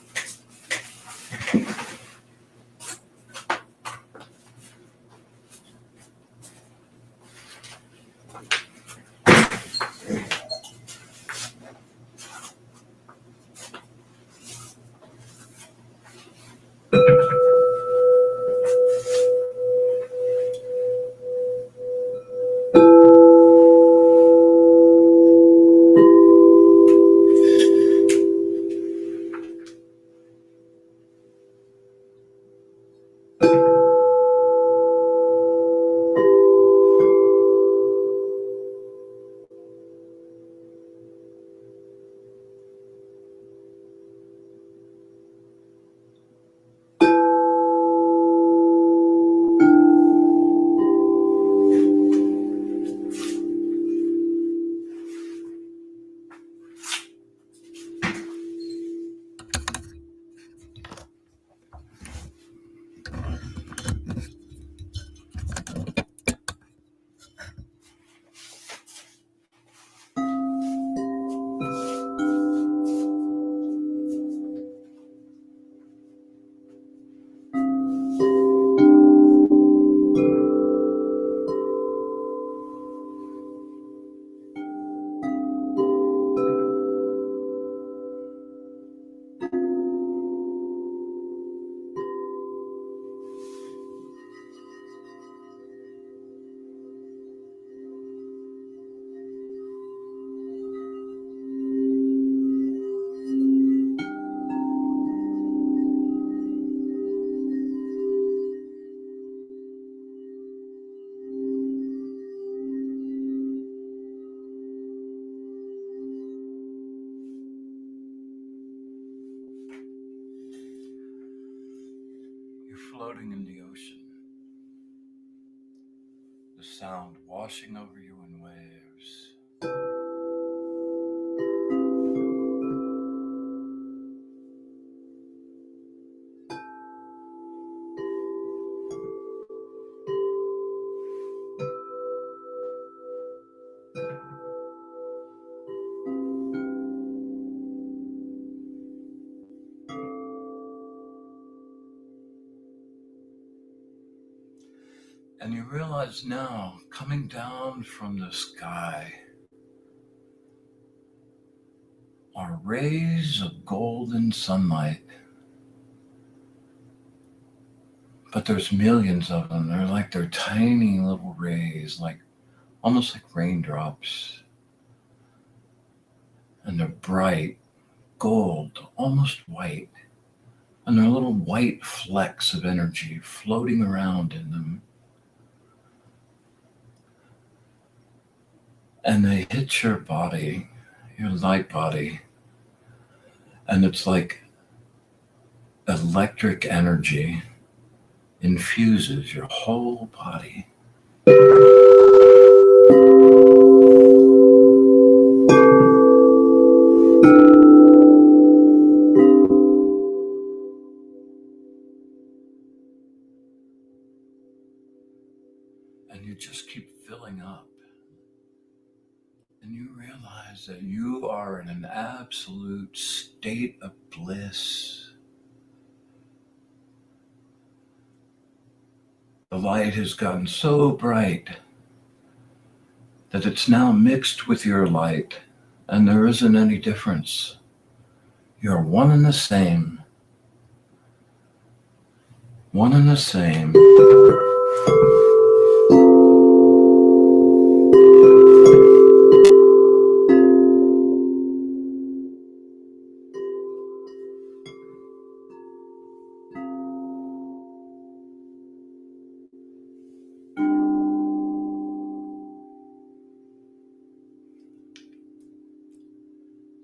You're floating in the ocean. The sound washing over you in waves. And you realize now, coming down from the sky, are rays of golden sunlight. But there's millions of them. They're tiny little rays, almost like raindrops. And they're bright, gold, almost white. And there are little white flecks of energy floating around in them. And they hit your body, your light body. And it's like electric energy infuses your whole body. And you just keep filling up. And you realize that you are in an absolute state of bliss. The light has gotten so bright that it's now mixed with your light, and there isn't any difference. You're one and the same. One and the same.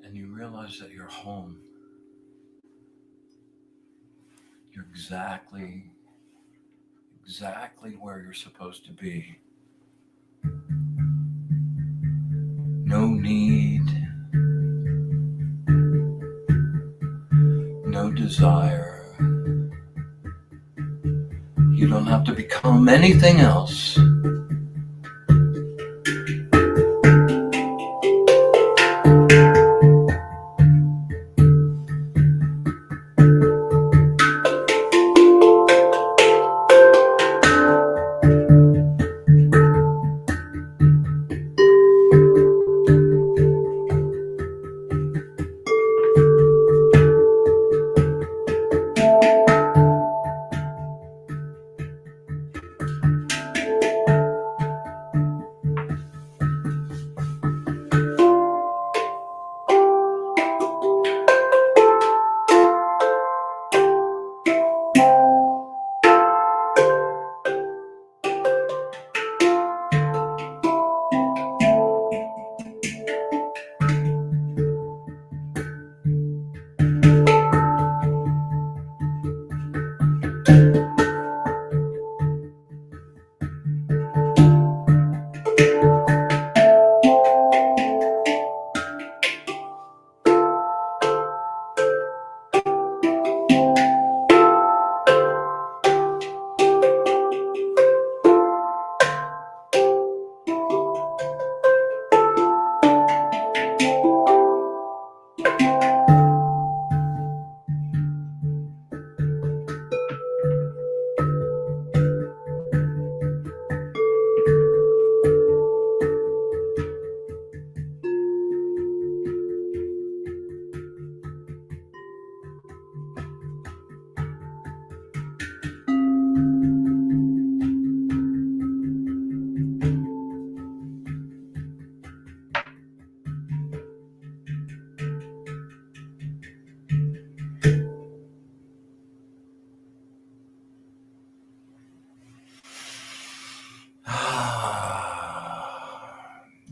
And you realize that you're home. You're exactly where you're supposed to be. No need, no desire. You don't have to become anything else.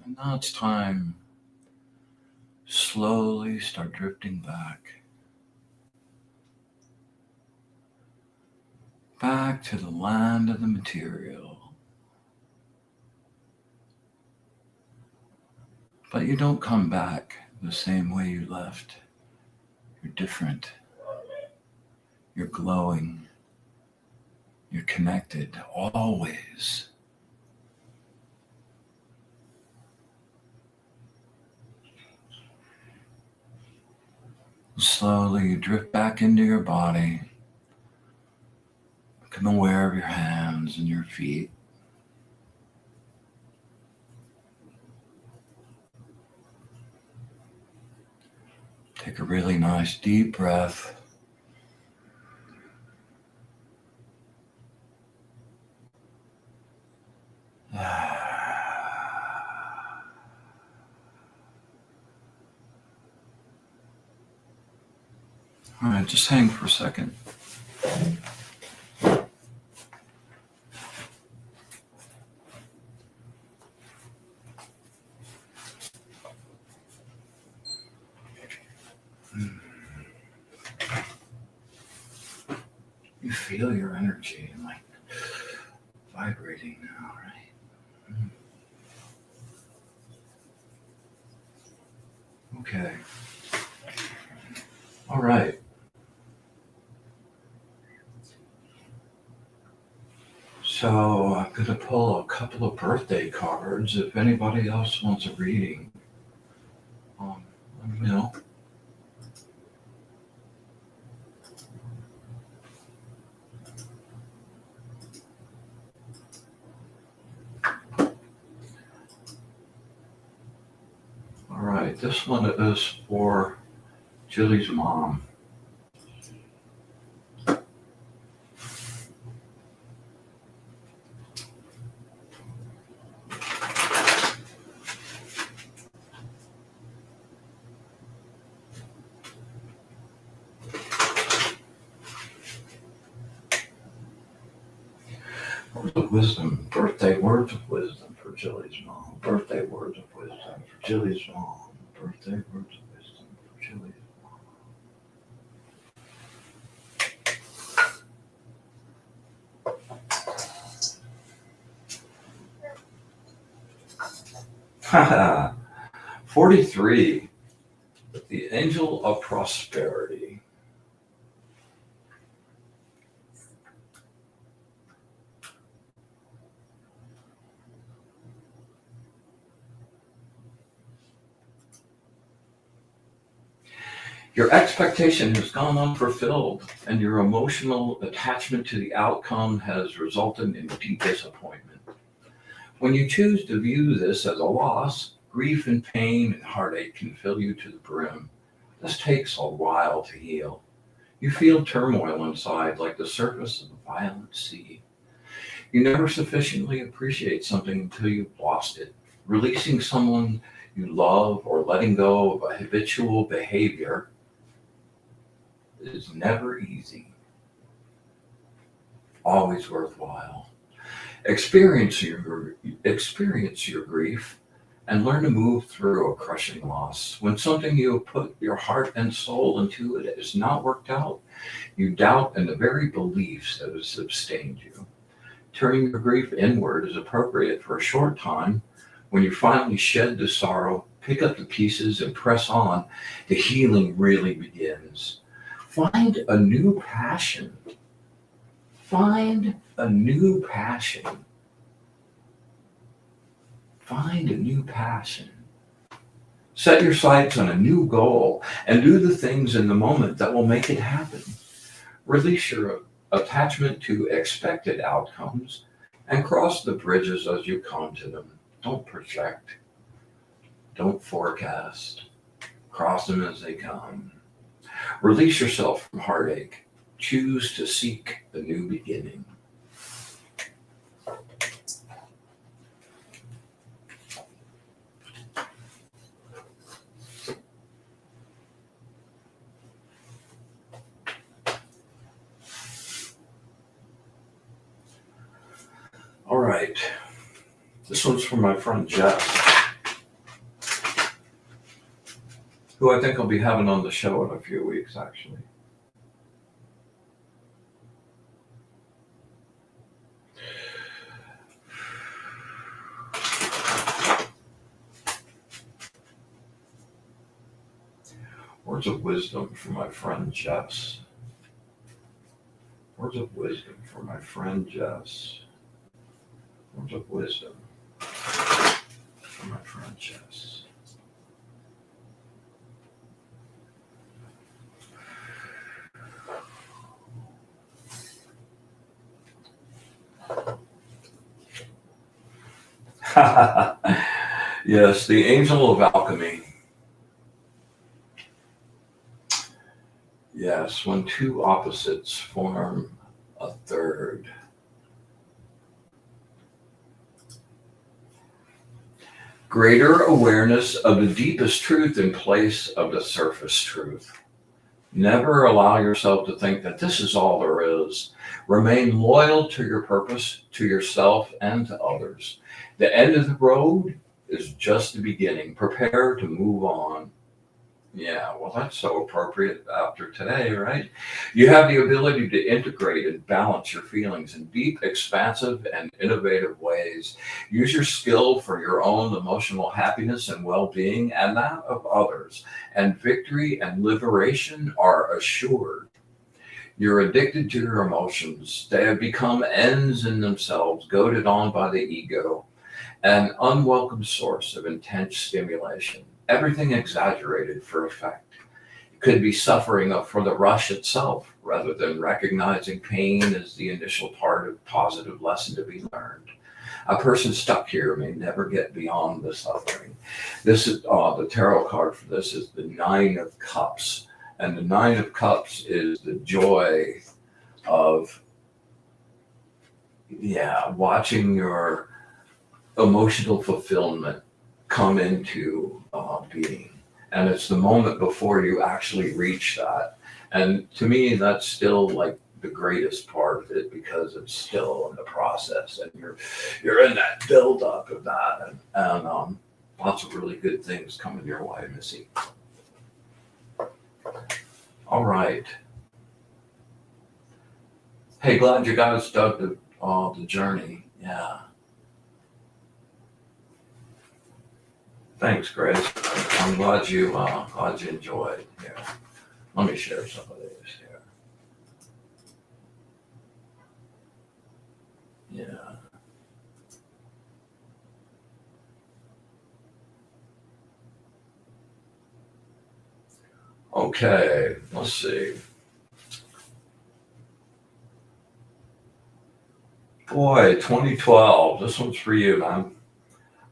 And now it's time. Slowly start drifting back. back to the land of the material. But you don't come back the same way you left. You're different. You're glowing. You're connected always. Slowly you drift back into your body. Become aware of your hands and your feet. Take a really nice deep breath. All right, just hang for a second. You feel your energy like vibrating now, right? Okay. All right. So I'm going to pull a couple of birthday cards. If anybody else wants a reading, let me know. All right, this one is for Julie's mom. Words of wisdom, birthday words of wisdom for Julie's mom. Birthday words of wisdom for Julie's mom. Birthday words of wisdom for Julie's mom. 43, the angel of prosperity. Your expectation has gone unfulfilled, and your emotional attachment to the outcome has resulted in deep disappointment. When you choose to view this as a loss, grief and pain and heartache can fill you to the brim. This takes a while to heal. You feel turmoil inside like the surface of a violent sea. You never sufficiently appreciate something until you've lost it. Releasing someone you love or letting go of a habitual behavior is never easy. Always worthwhile. Experience your grief and learn to move through a crushing loss. When something you have put your heart and soul into it has not worked out, you doubt in the very beliefs that have sustained you. Turning your grief inward is appropriate for a short time. When you finally shed the sorrow, pick up the pieces and press on, the healing really begins. Find a new passion. Find a new passion. Find a new passion. Set your sights on a new goal and do the things in the moment that will make it happen. Release your attachment to expected outcomes and cross the bridges as you come to them. Don't project. Don't forecast. Cross them as they come. Release yourself from heartache. Choose to seek a new beginning. All right. This one's from my friend Jeff, who I think I'll be having on the show in a few weeks, actually. Words of wisdom from my friend Jess. Words of wisdom from my friend Jess. Words of wisdom from my friend Jess. Yes, the angel of alchemy. Yes, when two opposites form a third. Greater awareness of the deepest truth in place of the surface truth. Never allow yourself to think that this is all there is. Remain loyal to your purpose, to yourself, and to others. The end of the road is just the beginning. Prepare to move on. Yeah, well, that's so appropriate after today, right? You have the ability to integrate and balance your feelings in deep, expansive, and innovative ways. Use your skill for your own emotional happiness and well-being and that of others. And victory and liberation are assured. You're addicted to your emotions. They have become ends in themselves, goaded on by the ego, an unwelcome source of intense stimulation. Everything exaggerated for effect. It could be suffering for the rush itself, rather than recognizing pain as the initial part of positive lesson to be learned. A person stuck here may never get beyond the suffering. This is the tarot card for this is the Nine of Cups, and the Nine of Cups is the joy of watching your emotional fulfillment come into being. And it's the moment before you actually reach that. And to me, that's still like the greatest part of it because it's still in the process and you're in that build up of that and lots of really good things coming your way, Missy. All right. Hey, glad you guys dug the journey. Yeah. Thanks, Grace. I'm glad you enjoyed. Here, let me share some of these here. Yeah. Okay, let's see. Boy, 2012. This one's for you, man.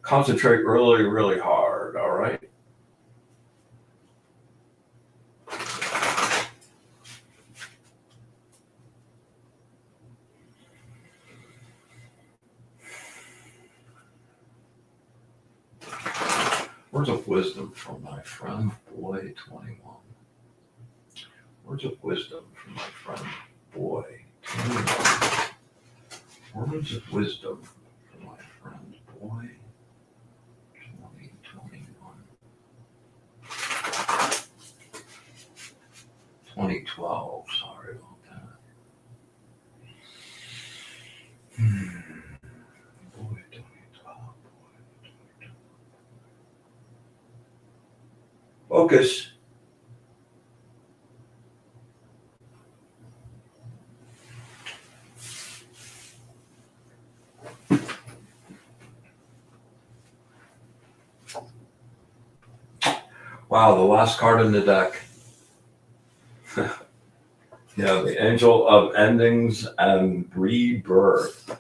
Concentrate really, really hard. All right. Words of wisdom from my friend, boy, 21. Words of wisdom from my friend, boy, 21. Words of wisdom from my friend, boy, 2021. 2012, sorry about that. Boy, 2012. Focus. Wow, the last card in the deck. Yeah, the Angel of Endings and Rebirth.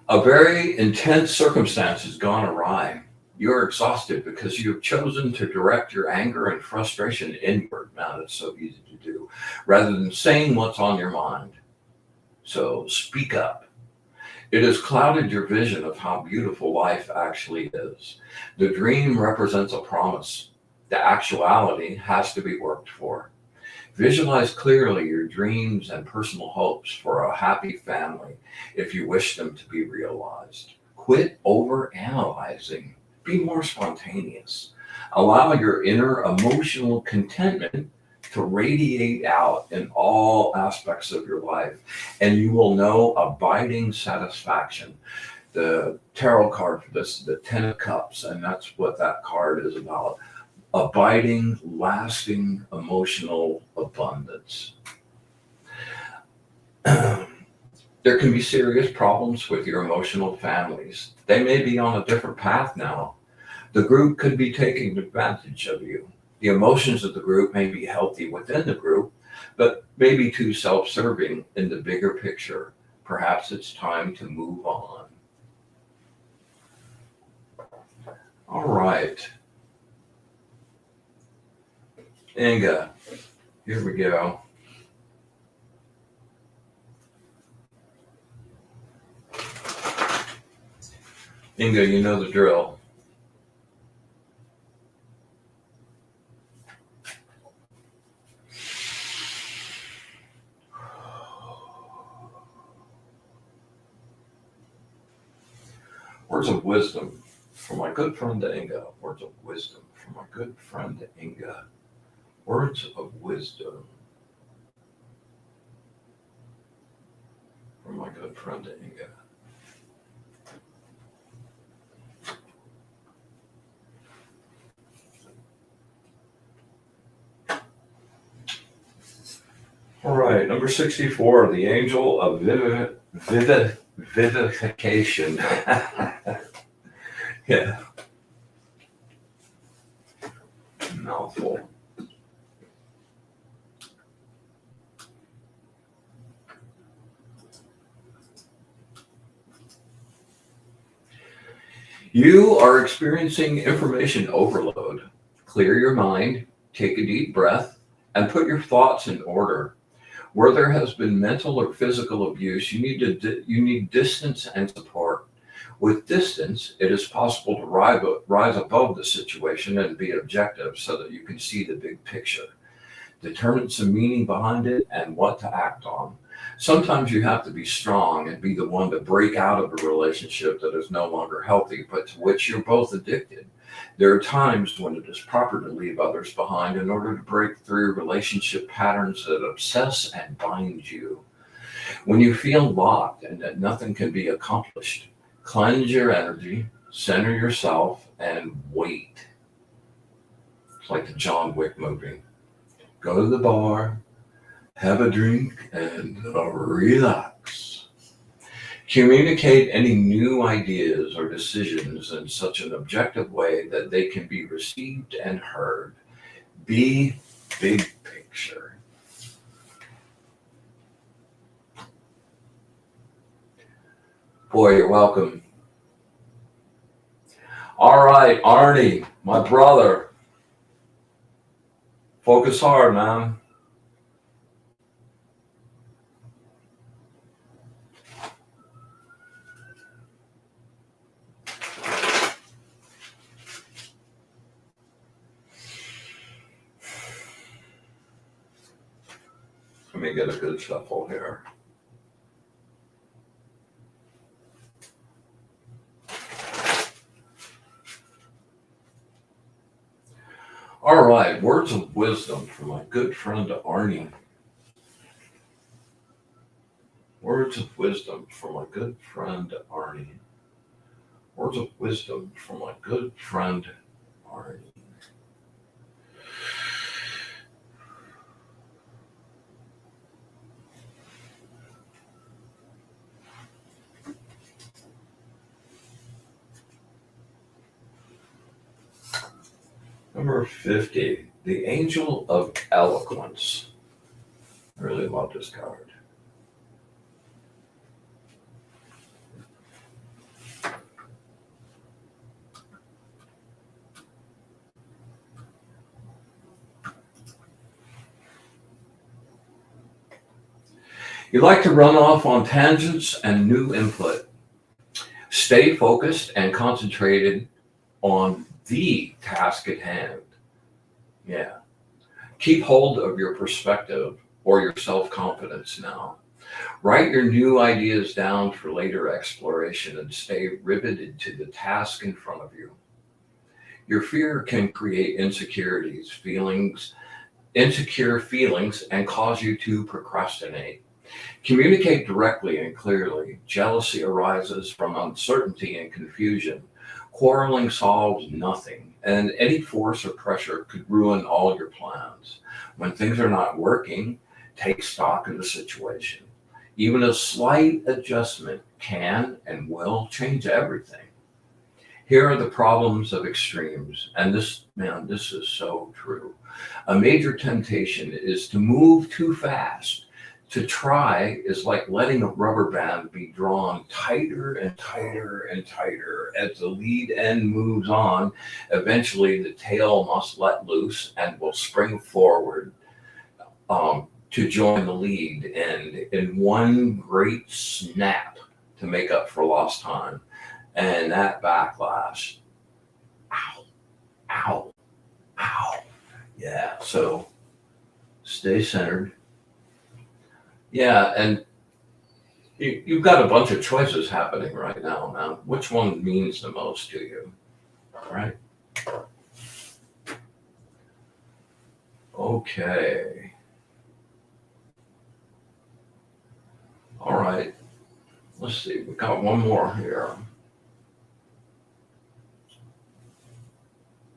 A very intense circumstance has gone awry. You're exhausted because you have chosen to direct your anger and frustration inward. Now, that's so easy to do, rather than saying what's on your mind. So speak up. It has clouded your vision of how beautiful life actually is. The dream represents a promise. The actuality has to be worked for. Visualize clearly your dreams and personal hopes for a happy family if you wish them to be realized. Quit over-analyzing. Be more spontaneous. Allow your inner emotional contentment to radiate out in all aspects of your life. And you will know abiding satisfaction. The tarot card for this, the Ten of Cups, and that's what that card is about. Abiding, lasting emotional abundance. There can be serious problems with your emotional families. They may be on a different path now. The group could be taking advantage of you. The emotions of the group may be healthy within the group, but maybe too self-serving in the bigger picture. Perhaps it's time to move on. All right. Inga, here we go. Inga, you know the drill. Words of wisdom from my good friend Inga. Words of wisdom from my good friend Inga. Words of wisdom from my good friend Inga. All right, number 64, the angel of vivification. Yeah. Mouthful. You are experiencing information overload. Clear your mind, take a deep breath, and put your thoughts in order. Where there has been mental or physical abuse, you need distance and support. With distance, it is possible to rise above the situation and be objective so that you can see the big picture. Determine some meaning behind it and what to act on. Sometimes you have to be strong and be the one to break out of a relationship that is no longer healthy, but to which you're both addicted. There are times when it is proper to leave others behind in order to break through relationship patterns that obsess and bind you. When you feel locked and that nothing can be accomplished, cleanse your energy, center yourself, and wait. It's like the John Wick movie. Go to the bar, have a drink, and relax. Communicate any new ideas or decisions in such an objective way that they can be received and heard. Be big picture. Boy, you're welcome. All right, Arnie, my brother. Focus hard, man. Let me get a good shuffle here. All right, words of wisdom from my good friend Arnie. Words of wisdom from my good friend Arnie. Words of wisdom from my good friend Arnie. Number 50, the angel of eloquence. I really love this card. You like to run off on tangents and new input. Stay focused and concentrated on the task at hand. Yeah. Keep hold of your perspective or your self-confidence now. Write your new ideas down for later exploration and stay riveted to the task in front of you. Your fear can create insecurities, feelings insecure feelings and cause you to procrastinate. Communicate directly and clearly. Jealousy arises from uncertainty and confusion. Quarreling solves nothing, and any force or pressure could ruin all your plans. When things are not working, take stock of the situation. Even a slight adjustment can and will change everything. Here are the problems of extremes, and this is so true. A major temptation is to move too fast. To try is like letting a rubber band be drawn tighter and tighter and tighter as the lead end moves on. Eventually, the tail must let loose and will spring forward to join the lead end in one great snap to make up for lost time. And that backlash, ow, ow, ow. Yeah, so stay centered. Yeah, and you've got a bunch of choices happening right now, man. Which one means the most to you, right? Okay. All right. Let's see. We got one more here.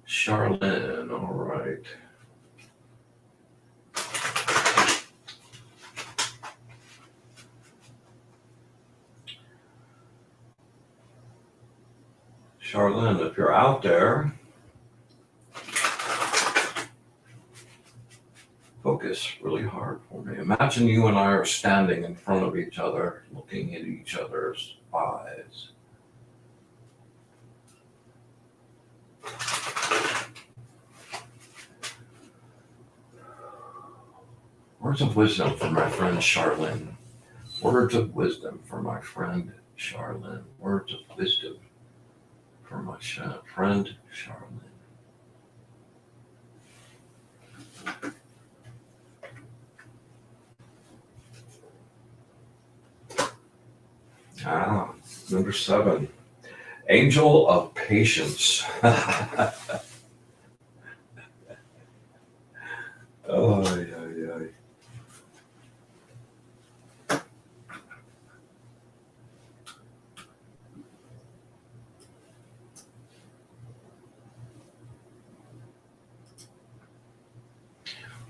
Charlene, all right. Charlene, if you're out there, focus really hard for me. Imagine you and I are standing in front of each other, looking at each other's eyes. Words of wisdom for my friend Charlene. Words of wisdom for my friend Charlene. Words of wisdom for my friend Charlene. Number 7. Angel of Patience. Oh, yeah.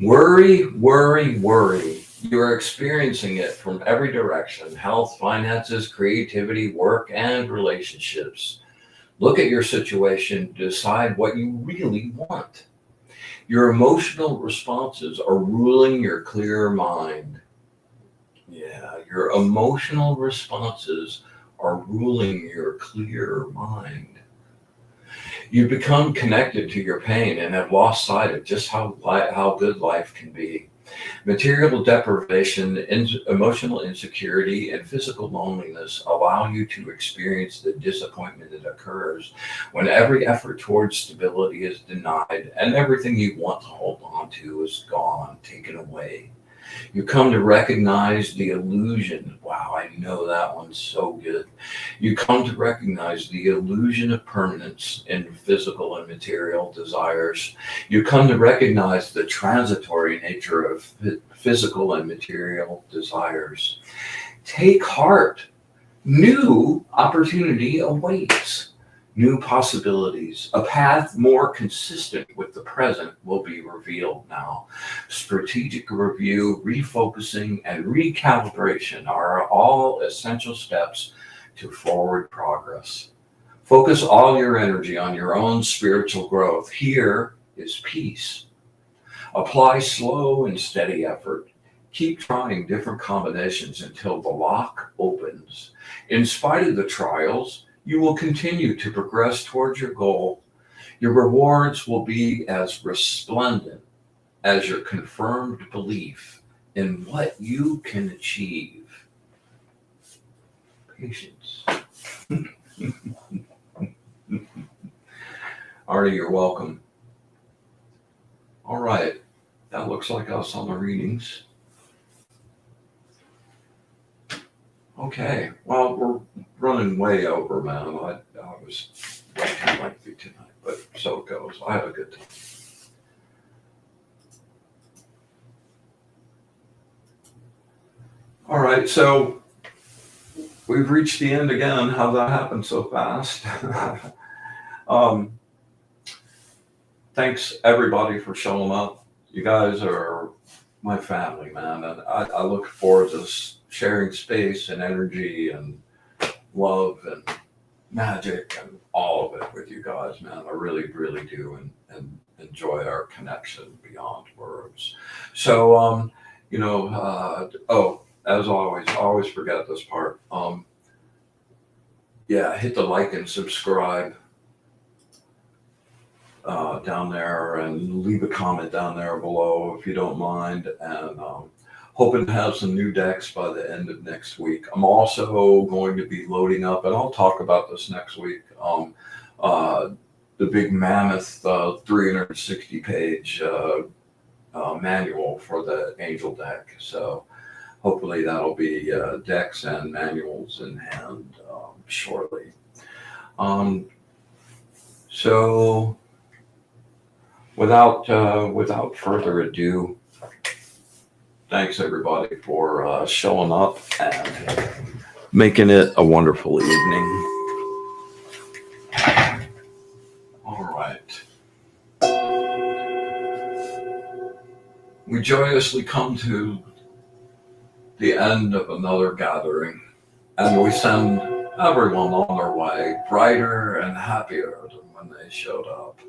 Worry, worry, worry. You're experiencing it from every direction: health, finances, creativity, work, and relationships. Look at your situation, decide what you really want. Your emotional responses are ruling your clear mind. Yeah, your emotional responses are ruling your clear mind. You become connected to your pain and have lost sight of just how good life can be. Material deprivation, emotional insecurity, and physical loneliness allow you to experience the disappointment that occurs when every effort towards stability is denied and everything you want to hold on to is gone, taken away. You come to recognize the illusion. Wow, I know that one's so good. You come to recognize the illusion of permanence in physical and material desires. You come to recognize the transitory nature of physical and material desires. Take heart. New opportunity awaits. New possibilities. A path more consistent with the present will be revealed now. Strategic review, refocusing, and recalibration are all essential steps to forward progress. Focus all your energy on your own spiritual growth. Here is peace. Apply slow and steady effort. Keep trying different combinations until the lock opens. In spite of the trials, you will continue to progress towards your goal. Your rewards will be as resplendent as your confirmed belief in what you can achieve. Patience. Artie, you're welcome. All right, that looks like us on the readings. Okay, well, we're running way over, man. I was way too lengthy tonight, but so it goes. I had a good time. All right, so we've reached the end again. How'd that happen so fast? um, thanks everybody for showing up. You guys are my family, man, and I look forward to sharing space and energy and love and magic and all of it with you guys, man. I really, really do, and enjoy our connection beyond words. So, as always, always forget this part. Yeah, hit the like and subscribe down there, and leave a comment down there below if you don't mind. And hoping to have some new decks by the end of next week. I'm also going to be loading up, and I'll talk about this next week, the big mammoth 360-page manual for the Angel deck. So hopefully that'll be decks and manuals in hand shortly. So without further ado, thanks everybody for showing up and making it a wonderful evening. All right. We joyously come to the end of another gathering, and we send everyone on their way, brighter and happier than when they showed up.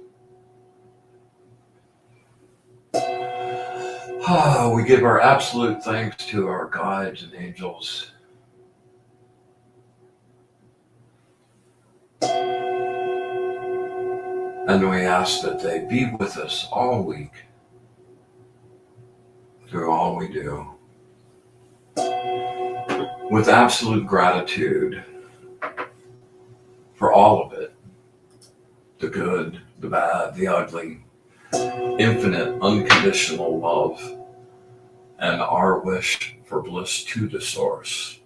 We give our absolute thanks to our guides and angels. And we ask that they be with us all week through all we do. With absolute gratitude for all of it, the good, the bad, the ugly, infinite, unconditional love, and our wish for bliss to the source.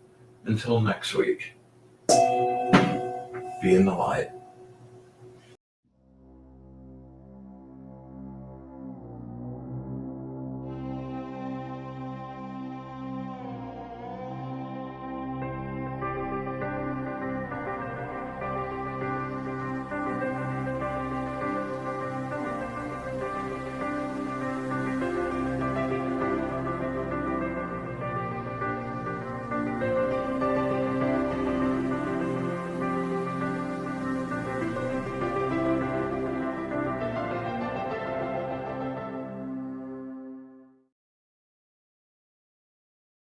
Until next week, be in the light.